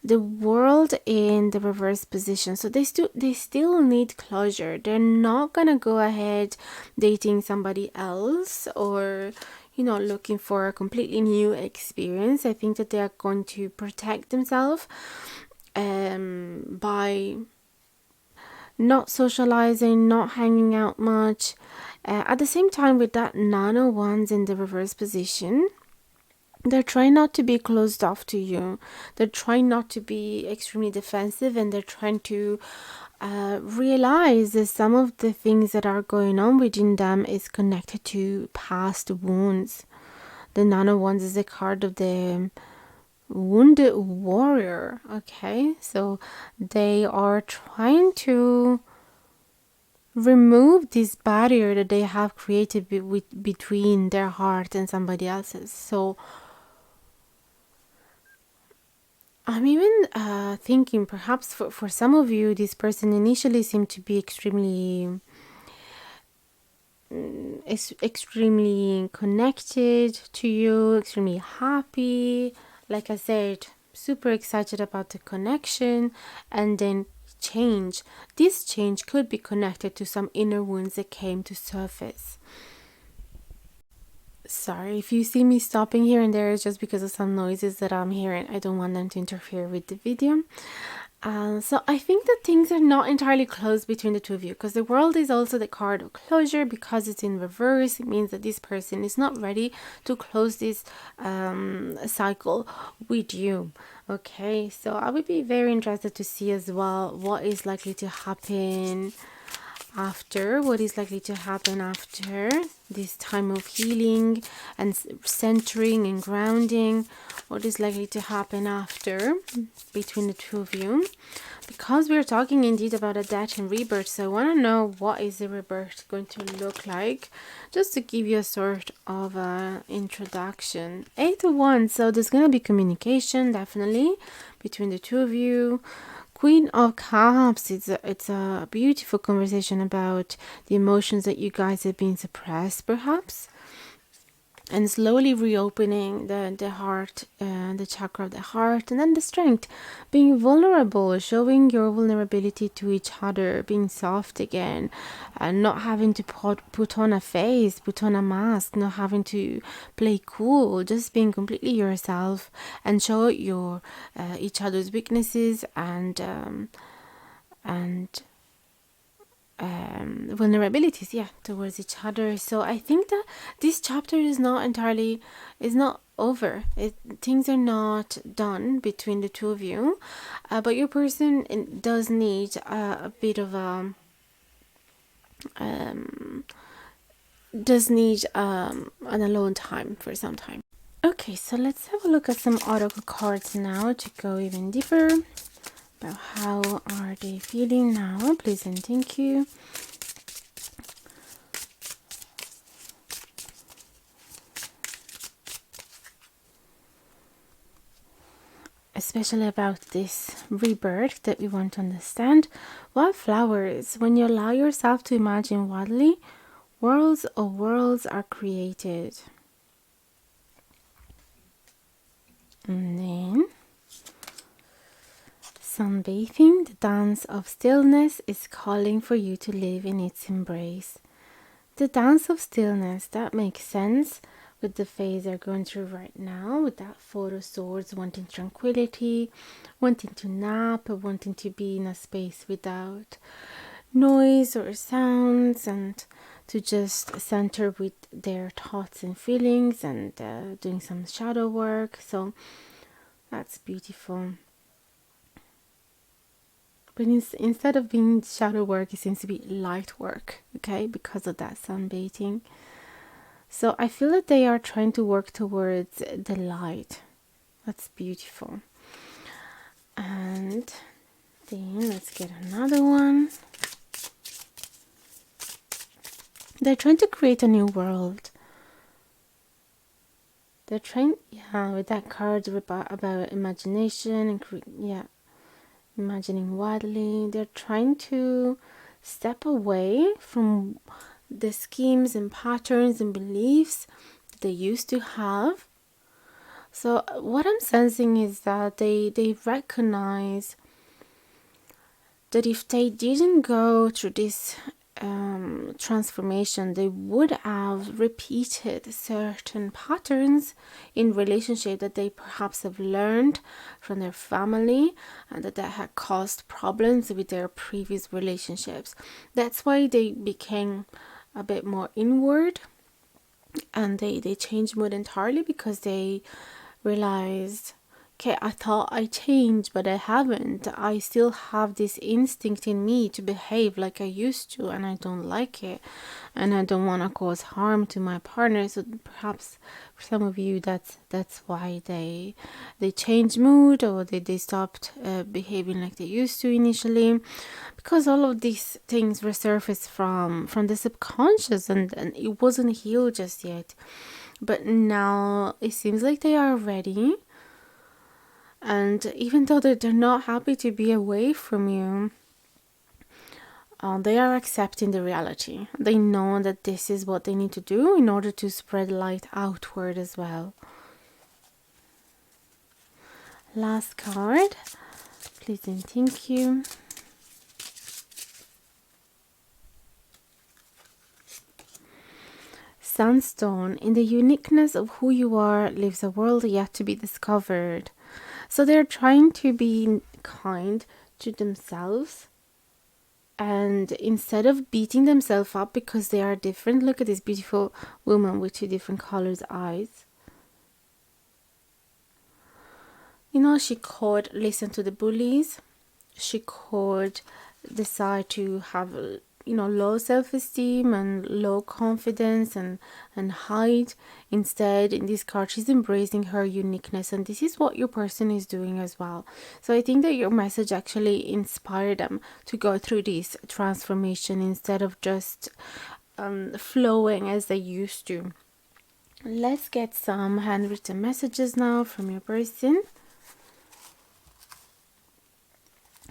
[SPEAKER 1] The World in the reverse position, so they still need closure. They're not gonna go ahead dating somebody else, or looking for a completely new experience. I think that they are going to protect themselves by not socializing, not hanging out much. At the same time, with that Nine of Wands in the reverse position, they're trying not to be closed off to you. They're trying not to be extremely defensive, and they're trying to realize that some of the things that are going on within them is connected to past wounds. The Nine of Wands is a card of the wounded warrior. Okay, so they are trying to remove this barrier that they have created between their heart and somebody else's. So I'm even thinking perhaps for some of you, this person initially seemed to be extremely connected to you, extremely happy. Like I said, super excited about the connection, and then change. This change could be connected to some inner wounds that came to surface. Sorry if you see me stopping here and there, it's just because of some noises that I'm hearing. I don't want them to interfere with the video. So I think that things are not entirely closed between the two of you, because the World is also the card of closure. Because it's in reverse, it means that this person is not ready to close this cycle with you. Okay, so I would be very interested to see as well what is likely to happen after, this time of healing and centering and grounding. What is likely to happen after between the two of you, because we're talking indeed about a death and rebirth. So I want to know, what is the rebirth going to look like, just to give you a sort of introduction. Eight of Wands, so there's going to be communication definitely between the two of you. Queen of Cups, it's a beautiful conversation about the emotions that you guys have been suppressed perhaps, and slowly reopening the heart, the chakra of the heart, and then the strength, being vulnerable, showing your vulnerability to each other, being soft again, and not having to put on a face, put on a mask, not having to play cool, just being completely yourself, and show your each other's weaknesses and vulnerabilities, towards each other. So I think that this chapter is not over. Things are not done between the two of you, but your person does need a bit of an alone time for some time. Okay, so let's have a look at some oracle cards now to go even deeper about how are they feeling now. Please and thank you. Especially about this rebirth that we want to understand. Wildflowers, when you allow yourself to imagine wildly, worlds of worlds are created. And then sunbathing, the dance of stillness is calling for you to live in its embrace. The dance of stillness, that makes sense with the phase they're going through right now, with that Four of Swords, wanting tranquility, wanting to nap, wanting to be in a space without noise or sounds, and to just center with their thoughts and feelings, and doing some shadow work. So that's beautiful. But instead of being shadow work, it seems to be light work, okay, because of that sunbathing. So I feel that they are trying to work towards the light. That's beautiful. And then let's get another one. They're trying to create a new world. They're trying, yeah, with that card about imagination and imagining widely. They're trying to step away from the schemes and patterns and beliefs that they used to have. So what I'm sensing is that they recognize that if they didn't go through this transformation, they would have repeated certain patterns in relationship that they perhaps have learned from their family, and that had caused problems with their previous relationships. That's why they became a bit more inward, and they changed mood entirely, because they realized, okay, I thought I changed, but I haven't. I still have this instinct in me to behave like I used to, and I don't like it, and I don't want to cause harm to my partner. So perhaps for some of you, that's why they changed mood, or they stopped behaving like they used to initially, because all of these things resurfaced from the subconscious, and it wasn't healed just yet. But now it seems like they are ready. And even though they're not happy to be away from you, they are accepting the reality. They know that this is what they need to do in order to spread light outward as well. Last card, please and thank you. Sandstone. In the uniqueness of who you are lives a world yet to be discovered. So they're trying to be kind to themselves, and instead of beating themselves up because they are different, look at this beautiful woman with two different colors eyes. You know, she could listen to the bullies. She could decide to have, low self-esteem and low confidence and hide. Instead, in this card, she's embracing her uniqueness, and this is what your person is doing as well. So I think that your message actually inspired them to go through this transformation instead of just flowing as they used to. Let's get some handwritten messages now from your person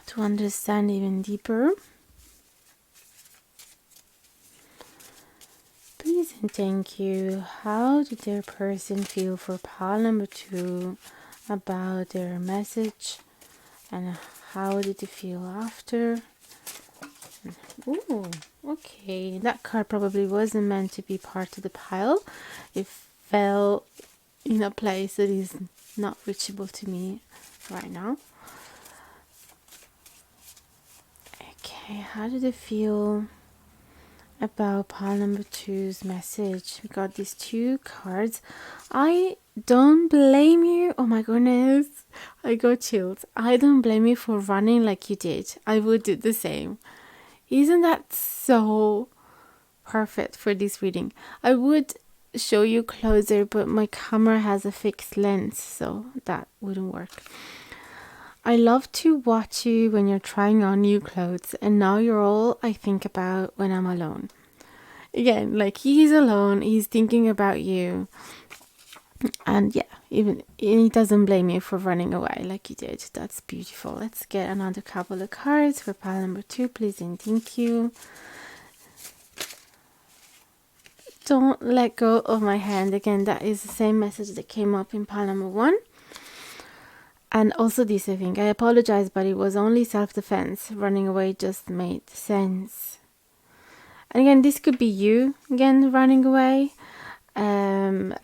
[SPEAKER 1] to understand even deeper. Please and thank you. How did their person feel for pile number 2 about their message, and how did they feel after? Ooh, okay. That card probably wasn't meant to be part of the pile. It fell in a place that is not reachable to me right now. Okay, how did it feel about pile number 2's message? We got these 2 cards. I don't blame you. Oh my goodness, I got chills. I don't blame you for running like you did. I would do the same. Isn't that so perfect for this reading? I would show you closer, but my camera has a fixed lens, so that wouldn't work. I love to watch you when you're trying on new clothes, and now you're all I think about when I'm alone. Again, like, he's alone, he's thinking about you, and yeah, even he doesn't blame you for running away like you did. That's beautiful. Let's get another couple of cards for pile number 2, please and thank you. Don't let go of my hand. Again, that is the same message that came up in pile number 1. And also this, I think, I apologize, but it was only self-defense. Running away just made sense. And again, this could be you, again, running away. And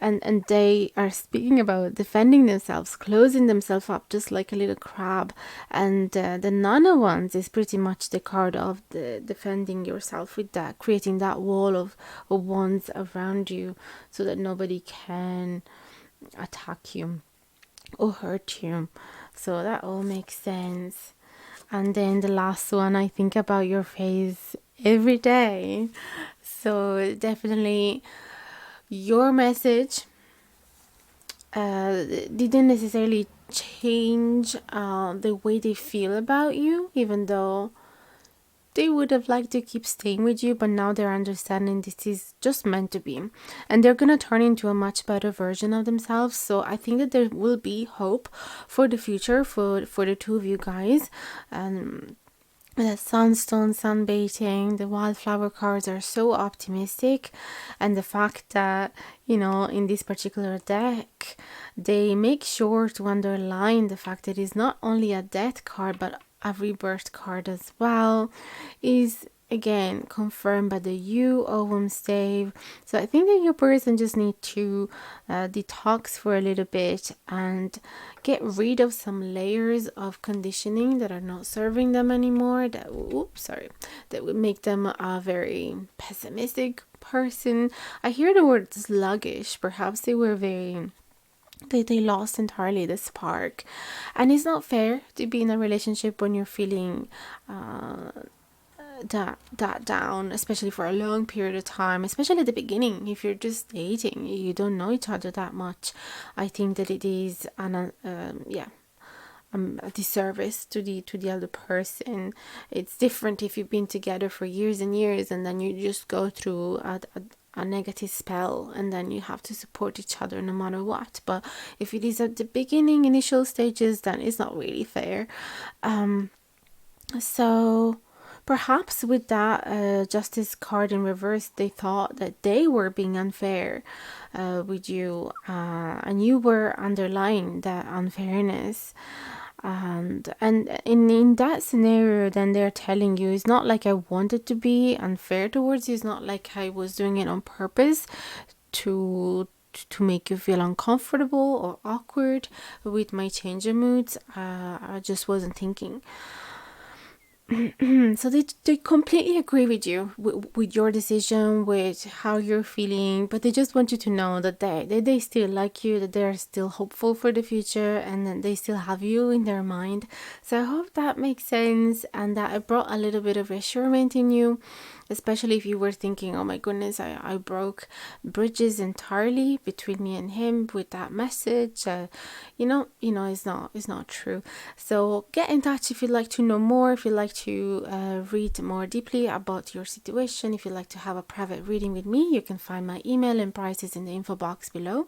[SPEAKER 1] they are speaking about defending themselves, closing themselves up just like a little crab. And the Nana ones is pretty much the card of the defending yourself with that, creating that wall of wands around you so that nobody can attack you or hurt you. So that all makes sense. And then the last one, I think about your face every day. So definitely your message didn't necessarily change the way they feel about you, even though they would have liked to keep staying with you, but now they're understanding this is just meant to be. And they're going to turn into a much better version of themselves. So I think that there will be hope for the future for the two of you guys. And the sunstone, sunbathing, the wildflower cards are so optimistic, and the fact that, you know, in this particular deck, they make sure to underline the fact that it's not only a death card but a rebirth card as well, is again confirmed by the you Ogham stave. So I think that your person just need to detox for a little bit and get rid of some layers of conditioning that are not serving them anymore, that that would make them a very pessimistic person. I hear the word sluggish. Perhaps they were very they lost entirely the spark, and it's not fair to be in a relationship when you're feeling that down, especially for a long period of time, especially at the beginning. If you're just dating, you don't know each other that much. I think that it is a disservice to the other person. It's different if you've been together for years and years, and then you just go through a negative spell, and then you have to support each other no matter what. But if it is at the beginning, initial stages, then it's not really fair. So perhaps with that justice card in reverse, they thought that they were being unfair with you, and you were underlying that unfairness. And in that scenario, then they're telling you, it's not like I wanted to be unfair towards you. It's not like I was doing it on purpose to make you feel uncomfortable or awkward with my change of moods. I just wasn't thinking. So they completely agree with you, with your decision, with how you're feeling, but they just want you to know that they still like you, that they're still hopeful for the future, and that they still have you in their mind. So I hope that makes sense, and that it brought a little bit of reassurance in you, especially if you were thinking, oh my goodness, I broke bridges entirely between me and him with that message. It's not true. So get in touch if you'd like to know more, if you'd like to read more deeply about your situation, if you'd like to have a private reading with me. You can find my email and prices in the info box below.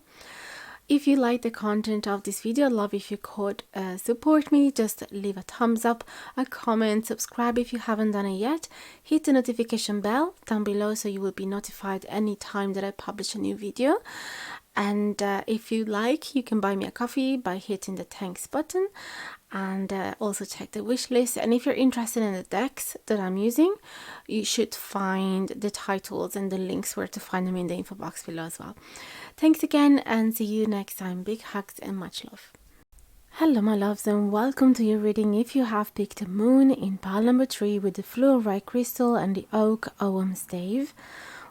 [SPEAKER 1] If you like the content of this video, I'd love if you could support me. Just leave a thumbs up, a comment, subscribe if you haven't done it yet. Hit the notification bell down below so you will be notified anytime that I publish a new video. And if you like, you can buy me a coffee by hitting the thanks button, and also check the wish list. And if you're interested in the decks that I'm using, you should find the titles and the links where to find them in the info box below as well. Thanks again, and see you next time. Big hugs and much love. Hello my loves, and welcome to your reading. If you have picked a moon in pile number 3 with the fluorite crystal and the oak Ogham stave,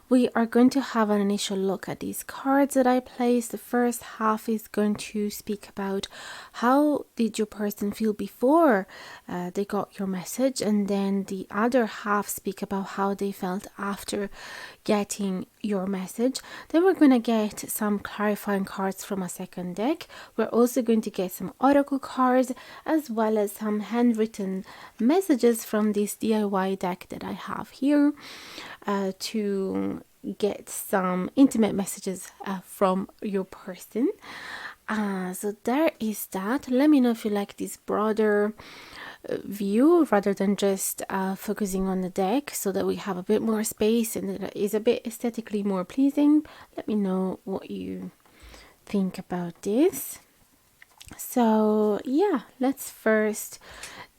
[SPEAKER 1] we are going to have an initial look at these cards that I placed. The first half is going to speak about how did your person feel before they got your message, and then the other half speak about how they felt after getting your message. Then we're going to get some clarifying cards from a second deck. We're also going to get some oracle cards, as well as some handwritten messages from this DIY deck that I have here, to get some intimate messages from your person. So there is that. Let me know if you like this broader view rather than just focusing on the deck, so that we have a bit more space and it is a bit aesthetically more pleasing. Let me know what you think about this. So yeah, let's first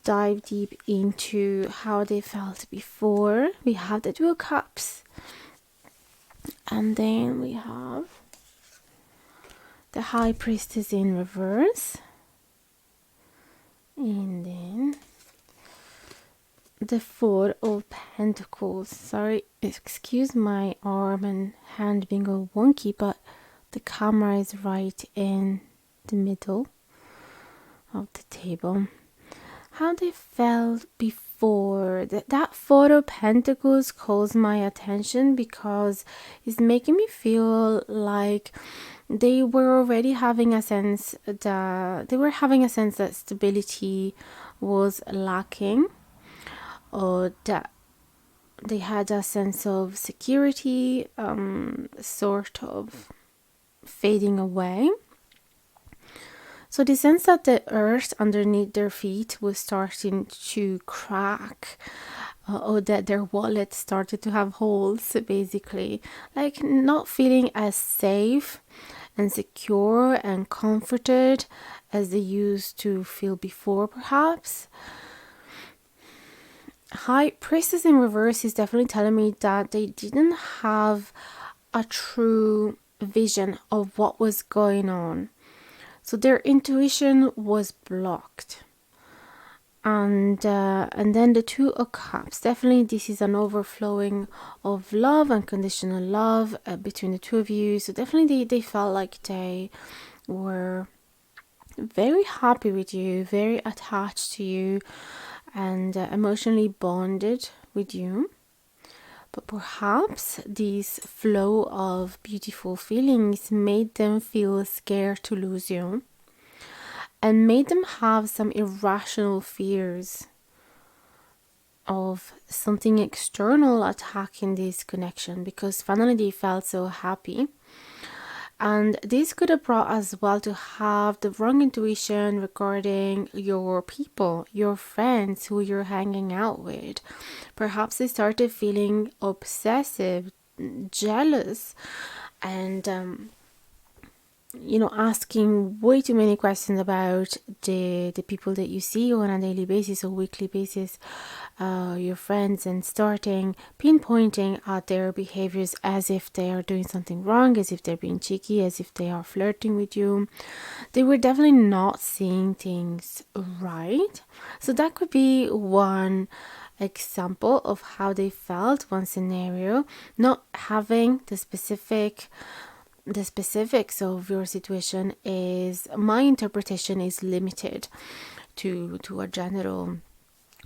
[SPEAKER 1] dive deep into how they felt before. We have the Two of Cups, and then we have the High Priestess in reverse, and then the Four of Pentacles. Sorry, excuse my arm and hand being all wonky, but the camera is right in the middle of the table. How they felt before. That Four of Pentacles calls my attention because it's making me feel like they were already having a sense that stability was lacking, or that They had a sense of security, sort of fading away. So the sense that the earth underneath their feet was starting to crack, or that their wallet started to have holes, basically, like not feeling as safe and secure and comforted as they used to feel before, perhaps. High Priestess in reverse is definitely telling me that they didn't have a true vision of what was going on. So their intuition was blocked. And then the Two of Cups. Definitely this is an overflowing of love, unconditional love between the two of you. So definitely they felt like they were very happy with you, very attached to you, and emotionally bonded with you. But perhaps this flow of beautiful feelings made them feel scared to lose you and made them have some irrational fears of something external attacking this connection, because finally they felt so happy. And this could have brought as well to have the wrong intuition regarding your people, your friends who you're hanging out with. Perhaps they started feeling obsessive, jealous, and asking way too many questions about the people that you see on a daily basis or weekly basis, your friends, and starting pinpointing at their behaviors as if they are doing something wrong, as if they're being cheeky, as if they are flirting with you. They were definitely not seeing things right. So that could be one example of how they felt, one scenario, not having the specifics of your situation. Is my interpretation is limited to a general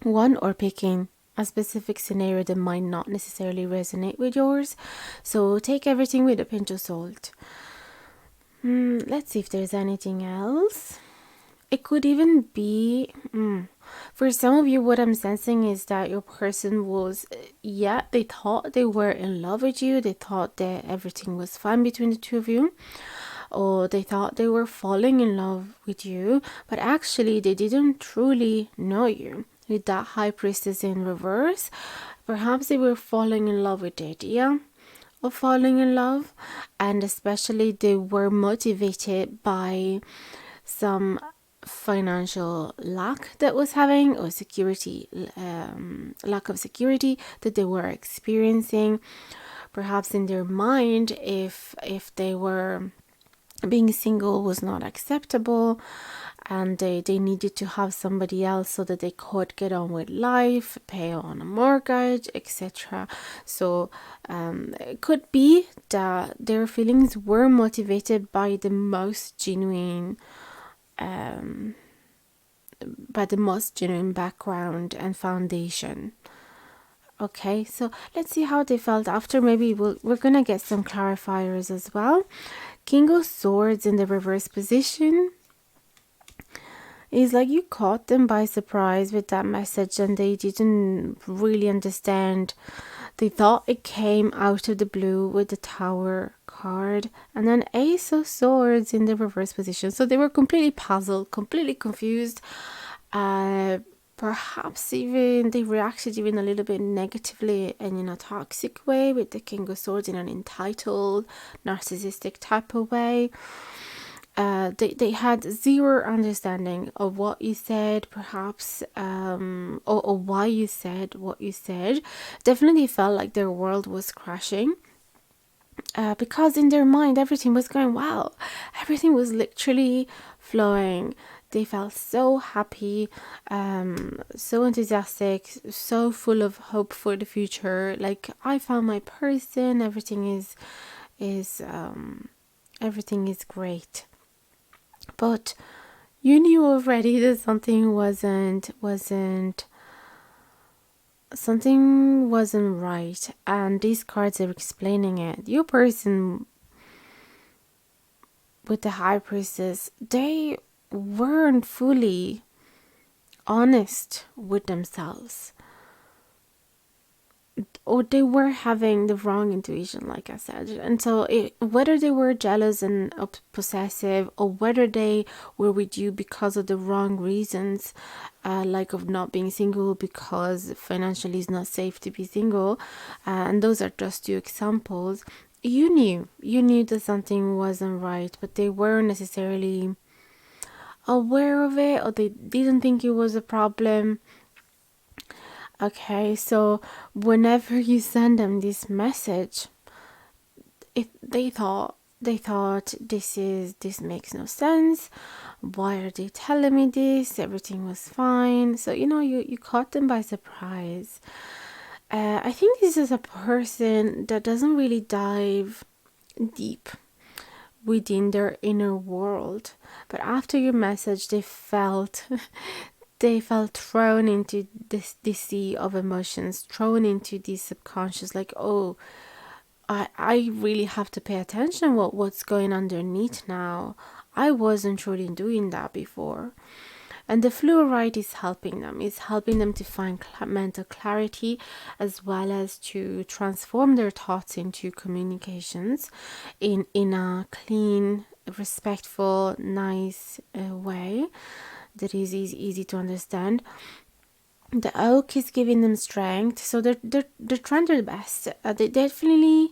[SPEAKER 1] one, or picking a specific scenario that might not necessarily resonate with yours. So take everything with a pinch of salt. Let's see if there's anything else. It could even be, for some of you, what I'm sensing is that your person was, they thought they were in love with you. They thought that everything was fine between the two of you. Or they thought they were falling in love with you. But actually, they didn't truly know you. With that High Priestess in reverse, perhaps they were falling in love with the idea of falling in love. And especially they were motivated by some financial lack that was having, or security, lack of security that they were experiencing. Perhaps in their mind, if they were being single was not acceptable, and they needed to have somebody else so that they could get on with life, pay on a mortgage, etc. So it could be that their feelings were motivated by the most genuine background and foundation. Okay, so let's see how they felt after. Maybe we're gonna get some clarifiers as well. King of Swords in the reverse position is like you caught them by surprise with that message, and they didn't really understand. They thought it came out of the blue with the Tower card, and then Ace of Swords in the reverse position. So they were completely puzzled, completely confused. Perhaps even they reacted even a little bit negatively and in a toxic way, with the King of Swords in an entitled, narcissistic type of way. They had zero understanding of what you said, perhaps, or why you said what you said. Definitely felt like their world was crashing. Because in their mind everything was going well, everything was literally flowing. They felt so happy, so enthusiastic, so full of hope for the future. Like, I found my person. Everything is everything is great. But you knew already that something wasn't right, and these cards are explaining it. Your person with the High Priestess, they weren't fully honest with themselves. or they were having the wrong intuition, like I said. And so whether they were jealous and possessive, or whether they were with you because of the wrong reasons, like of not being single because financially it's not safe to be single, and those are just two examples. You knew that something wasn't right, but they weren't necessarily aware of it, or they didn't think it was a problem. Okay, so whenever you send them this message, they thought this makes no sense. Why are they telling me this? Everything was fine. So you caught them by surprise. I think this is a person that doesn't really dive deep within their inner world, but after your message, they felt thrown into this sea of emotions, thrown into this subconscious, like, oh, I really have to pay attention what's going underneath now. I wasn't truly doing that before. And the fluorite is helping them. It's helping them to find mental clarity, as well as to transform their thoughts into communications in a clean, respectful, nice way that is easy to understand. The oak is giving them strength, so they're trying their best. They definitely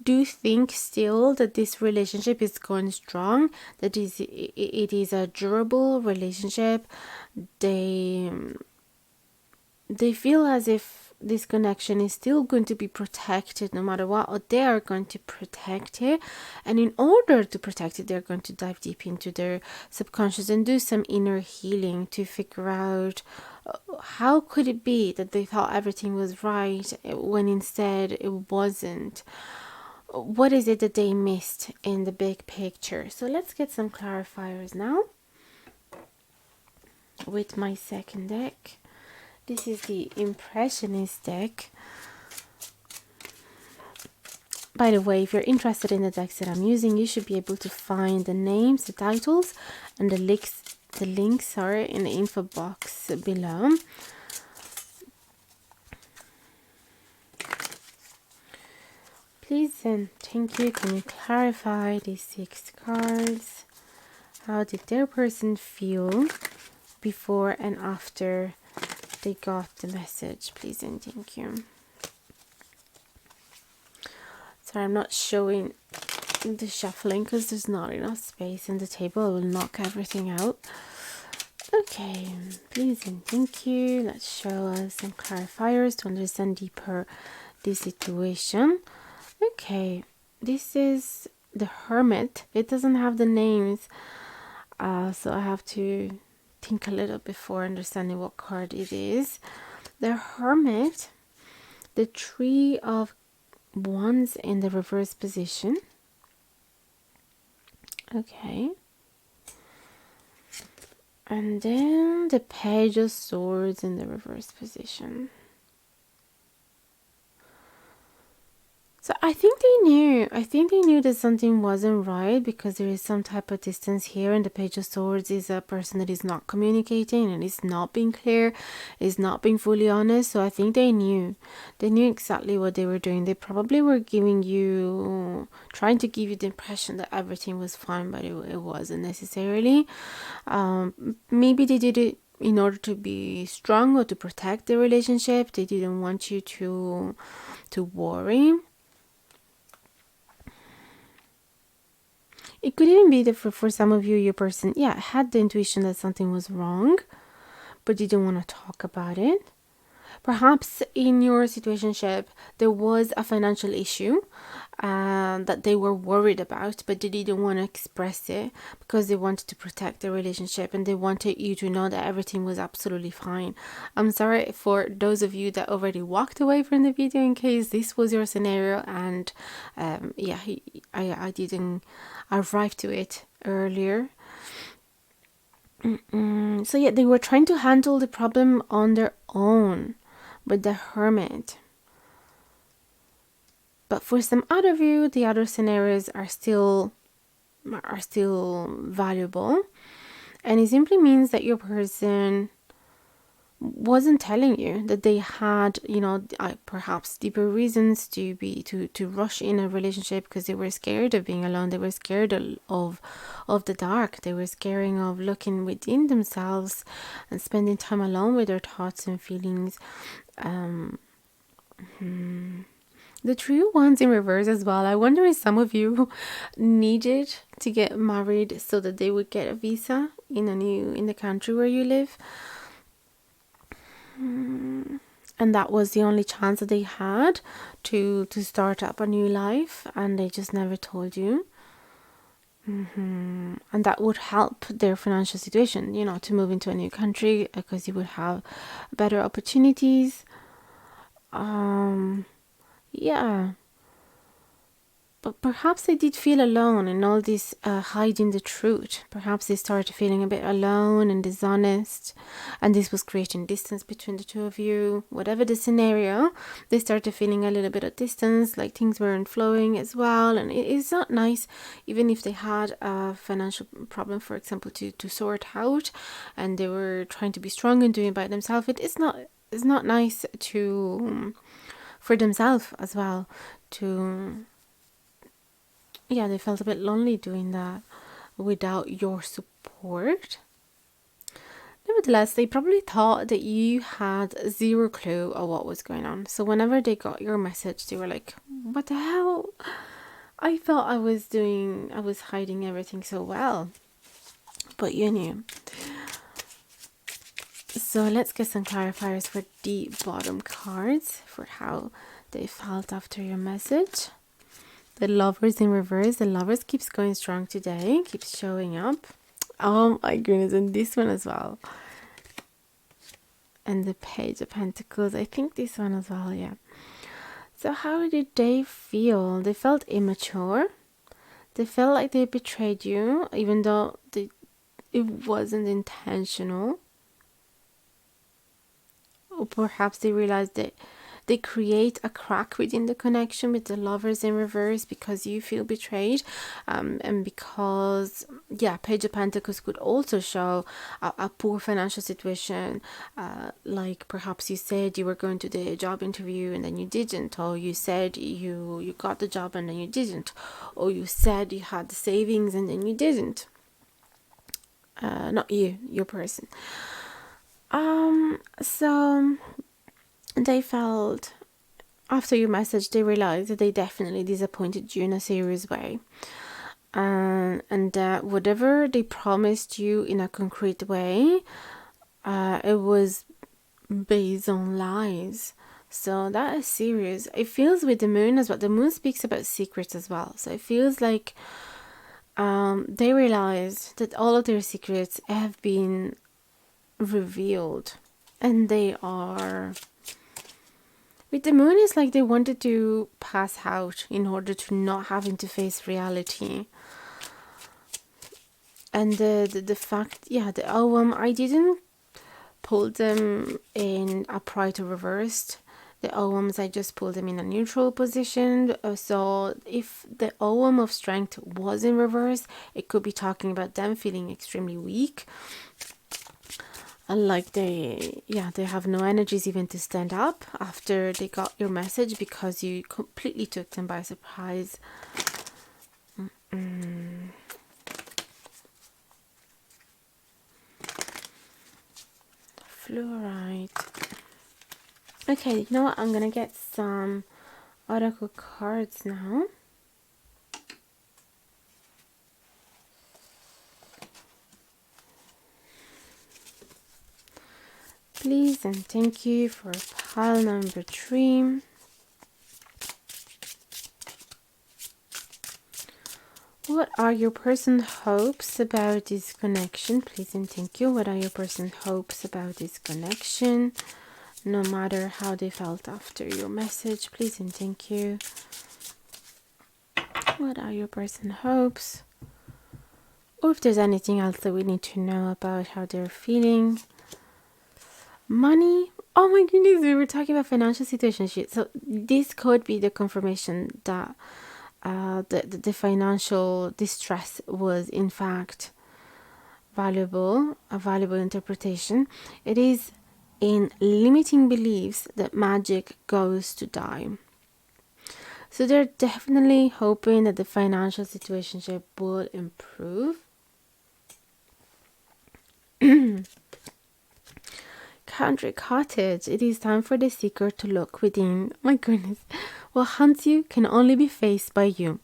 [SPEAKER 1] do think still that this relationship is going strong, that it is a durable relationship. They feel as if this connection is still going to be protected no matter what, or they are going to protect it. And in order to protect it, they're going to dive deep into their subconscious and do some inner healing to figure out how could it be that they thought everything was right when instead it wasn't. What is it that they missed in the big picture? So let's get some clarifiers now with my second deck. This is the Impressionist deck. By the way, if you're interested in the decks that I'm using, you should be able to find the names, the titles, and the links are in the info box below. Please and thank you. Can you clarify these 6 cards? How did their person feel before and after they got the message? Please and thank you. Sorry, I'm not showing the shuffling because there's not enough space in the table. I will knock everything out. Okay, please and thank you. Let's show us some clarifiers to understand deeper this situation. Okay, this is the Hermit. It doesn't have the names, so I have to think a little before understanding what card it is. The Hermit, the Three of Wands in the reverse position. Okay. And then the Page of Swords in the reverse position. So I think they knew that something wasn't right, because there is some type of distance here, and the Page of Swords is a person that is not communicating and is not being clear, is not being fully honest. So I think they knew exactly what they were doing. They probably were trying to give you the impression that everything was fine, but it wasn't necessarily. Maybe they did it in order to be strong or to protect the relationship. They didn't want you to worry. It could even be that for some of you, your person, had the intuition that something was wrong, but didn't want to talk about it. Perhaps in your situationship, there was a financial issue that they were worried about, but they didn't want to express it because they wanted to protect the relationship, and they wanted you to know that everything was absolutely fine. I'm sorry for those of you that already walked away from the video, in case this was your scenario, and I didn't arrive to it earlier. So they were trying to handle the problem on their own with the Hermit. But for some other of you, the other scenarios are still valuable, and it simply means that your person wasn't telling you that they had, perhaps deeper reasons to rush in a relationship because they were scared of being alone. They were scared of the dark. They were scared of looking within themselves and spending time alone with their thoughts and feelings. The true ones in reverse as well. I wonder if some of you needed to get married so that they would get a visa in the country where you live. And that was the only chance that they had to start up a new life, and they just never told you. And that would help their financial situation, to move into a new country because you would have better opportunities. Yeah. But perhaps they did feel alone in all this hiding the truth. Perhaps they started feeling a bit alone and dishonest, and this was creating distance between the two of you. Whatever the scenario, they started feeling a little bit of distance, like things weren't flowing as well. And it's not nice, even if they had a financial problem, for example, to sort out, and they were trying to be strong and doing it by themselves. It's not nice to for themselves as well to. Yeah, they felt a bit lonely doing that without your support. Nevertheless, they probably thought that you had zero clue of what was going on. So whenever they got your message, they were like, what the hell? I thought I was hiding everything so well. But you knew. So let's get some clarifiers for the bottom cards for how they felt after your message. The Lovers in reverse. The Lovers keeps going strong today. Keeps showing up. Oh my goodness. And this one as well. And the Page of Pentacles. I think this one as well, yeah. So how did they feel? They felt immature. They felt like they betrayed you, even though it wasn't intentional. Or perhaps they realized that they create a crack within the connection with the Lovers in reverse because you feel betrayed, and because Page of Pentacles could also show a poor financial situation, like perhaps you said you were going to the job interview and then you didn't, or you said you got the job and then you didn't, or you said you had the savings and then you didn't. Not you, your person. So they felt, after your message, they realized that they definitely disappointed you in a serious way. And that whatever they promised you in a concrete way, it was based on lies. So that is serious. It feels with the moon as well. The moon speaks about secrets as well. So it feels like they realized that all of their secrets have been revealed. And they are... With the moon, it's like they wanted to pass out in order to not having to face reality. And the fact, the I didn't pull them in upright or reversed. The OMs, I just pulled them in a neutral position. So if the OM of strength was in reverse, it could be talking about them feeling extremely weak. Like they have no energies even to stand up after they got your message because you completely took them by surprise. Fluorite. Okay, you know what? I'm gonna get some oracle cards now. Please and thank you for pile number 3. What are your person's hopes about this connection? Please and thank you. What are your person's hopes about this connection? No matter how they felt after your message, please and thank you. What are your person's hopes? Or if there's anything else that we need to know about how they're feeling. Money. Oh my goodness, we were talking about financial situation shit. So this could be the confirmation that the financial distress was in fact a valuable interpretation. It is in limiting beliefs that magic goes to die. So they're definitely hoping that the financial situation will improve. Country cottage, it is time for the seeker to look within. My goodness, what haunts you can only be faced by you.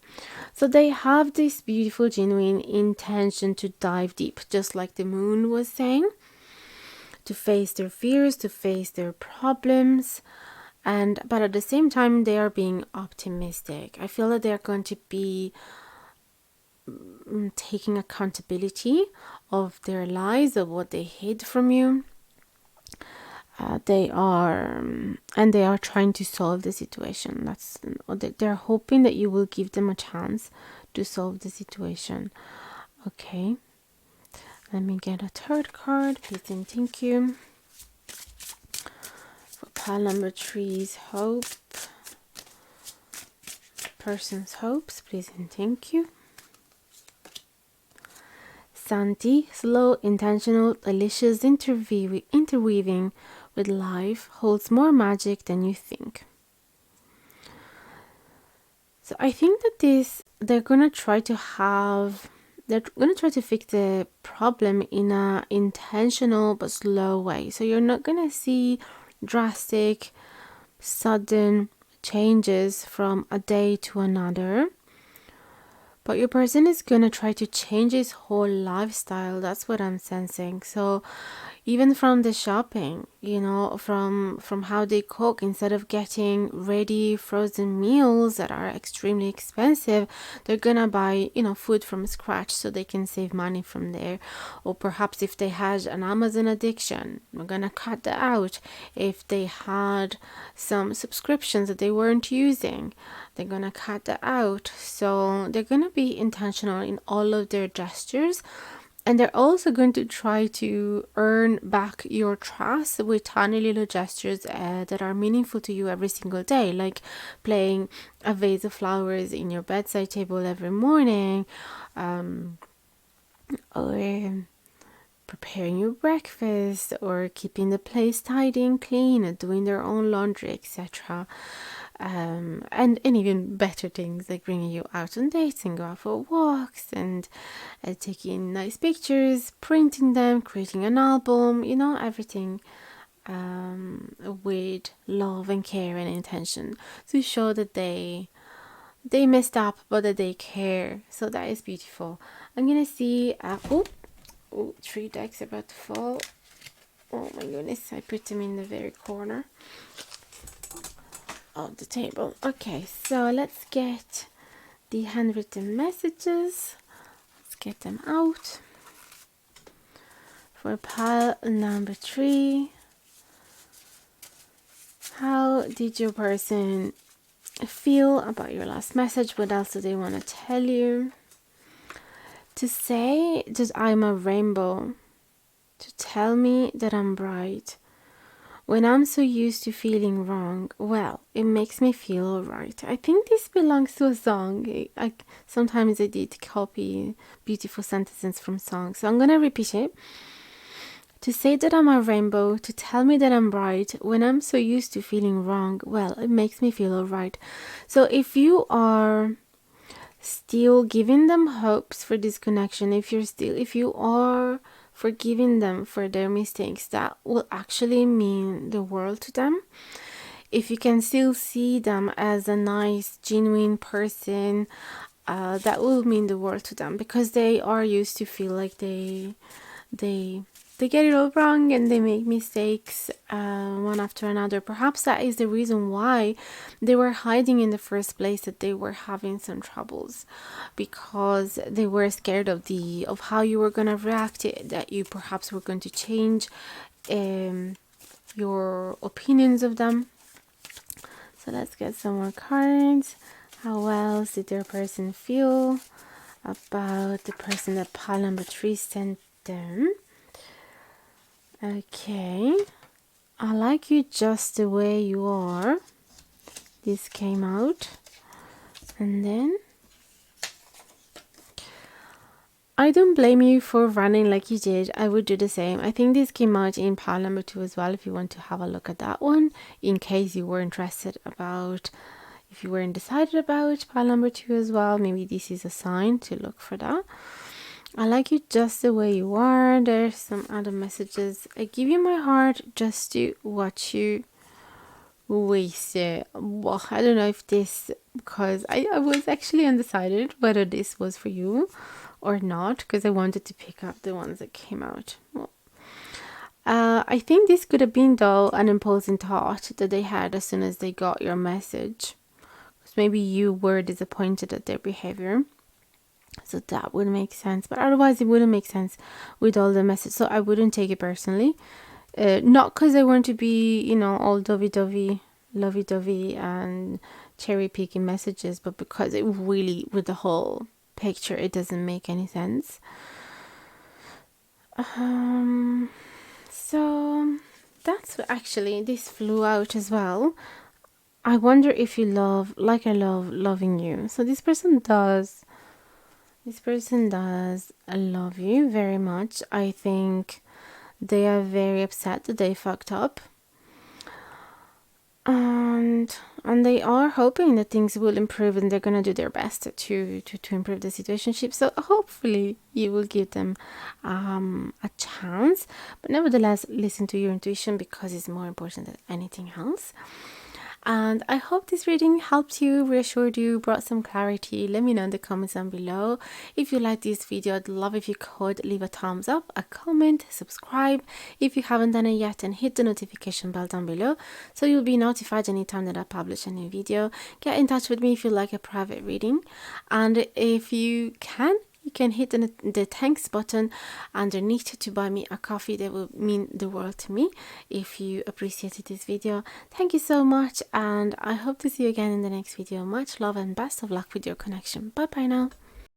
[SPEAKER 1] So they have this beautiful, genuine intention to dive deep, just like the moon was saying, to face their fears, to face their problems. But at the same time, they are being optimistic. I feel that they are going to be taking accountability of their lies, of what they hid from you. They are trying to solve the situation. They're hoping that you will give them a chance to solve the situation. Okay, let me get a third card, please and thank you. For pile number 3's hope, person's hopes, please and thank you. Santi, slow, intentional, delicious interweaving with life holds more magic than you think. So I think that they're gonna try to fix the problem in a intentional but slow way. So you're not gonna see drastic, sudden changes from a day to another. But your person is going to try to change his whole lifestyle. That's what I'm sensing. So even from the shopping, from how they cook, instead of getting ready frozen meals that are extremely expensive, they're going to buy, food from scratch so they can save money from there. Or perhaps if they had an Amazon addiction, we're going to cut that out. If they had some subscriptions that they weren't using, they're going to cut that out. So they're going to be intentional in all of their gestures. And they're also going to try to earn back your trust with tiny little gestures that are meaningful to you every single day, like playing a vase of flowers in your bedside table every morning, or preparing your breakfast, or keeping the place tidy and clean, and doing their own laundry, etc. And even better things like bringing you out on dates and go out for walks and taking nice pictures, printing them, creating an album, everything with love and care and intention to show that they messed up but that they care. So that is beautiful. I'm gonna see 3 decks about to fall. Oh my goodness, I put them in the very corner of the table. Okay, so let's get the handwritten messages. Let's get them out. For pile number 3, how did your person feel about your last message? What else do they want to tell you? To say that I'm a rainbow, to tell me that I'm bright. When I'm so used to feeling wrong, well, it makes me feel alright. I think this belongs to a song. Sometimes I did copy beautiful sentences from songs, so I'm gonna repeat it. To say that I'm a rainbow, to tell me that I'm bright, when I'm so used to feeling wrong, well, it makes me feel alright. So if you are still giving them hopes for this connection, if you are forgiving them for their mistakes, that will actually mean the world to them. If you can still see them as a nice, genuine person, that will mean the world to them, because they are used to feel like they get it all wrong and they make mistakes one after another. Perhaps that is the reason why they were hiding in the first place, that they were having some troubles, because they were scared of how you were going to react, that you perhaps were going to change your opinions of them. So let's get some more cards. How else did their person feel about the person that pile number 3 sent them? Okay, I like you just the way you are. This came out. And then I don't blame you for running like you did. I would do the same. I think this came out in pile number 2 as well, if you want to have a look at that one, in case you were interested about, if you were undecided about pile number 2 as well, maybe this is a sign to look for that. I like you just the way you are. There's some other messages. I give you my heart just to watch you waste it. Well, I don't know if this, because I was actually undecided whether this was for you or not, because I wanted to pick up the ones that came out. Well, I think this could have been, though, an imposing thought that they had as soon as they got your message. Because maybe you were disappointed at their behavior. So that would make sense. But otherwise, it wouldn't make sense with all the messages. So I wouldn't take it personally. Not because I want to be, you know, all dovey-dovey, lovey-dovey and cherry-picking messages, but because it really, with the whole picture, it doesn't make any sense. So that's actually, this flew out as well. I wonder if you love, like I love loving you. So this person does love you very much. I think they are very upset that they fucked up. And they are hoping that things will improve, and they're gonna do their best to improve the situationship. So hopefully you will give them a chance, but nevertheless listen to your intuition, because it's more important than anything else. And I hope this reading helped you, reassured you, brought some clarity. Let me know in the comments down below. If you like this video, I'd love if you could leave a thumbs up, a comment, subscribe if you haven't done it yet, and hit the notification bell down below so you'll be notified anytime that I publish a new video. Get in touch with me if you like a private reading, and if you can hit the thanks button underneath to buy me a coffee. That will mean the world to me if you appreciated this video. Thank you so much, and I hope to see you again in the next video. Much love and best of luck with your connection. Bye bye now.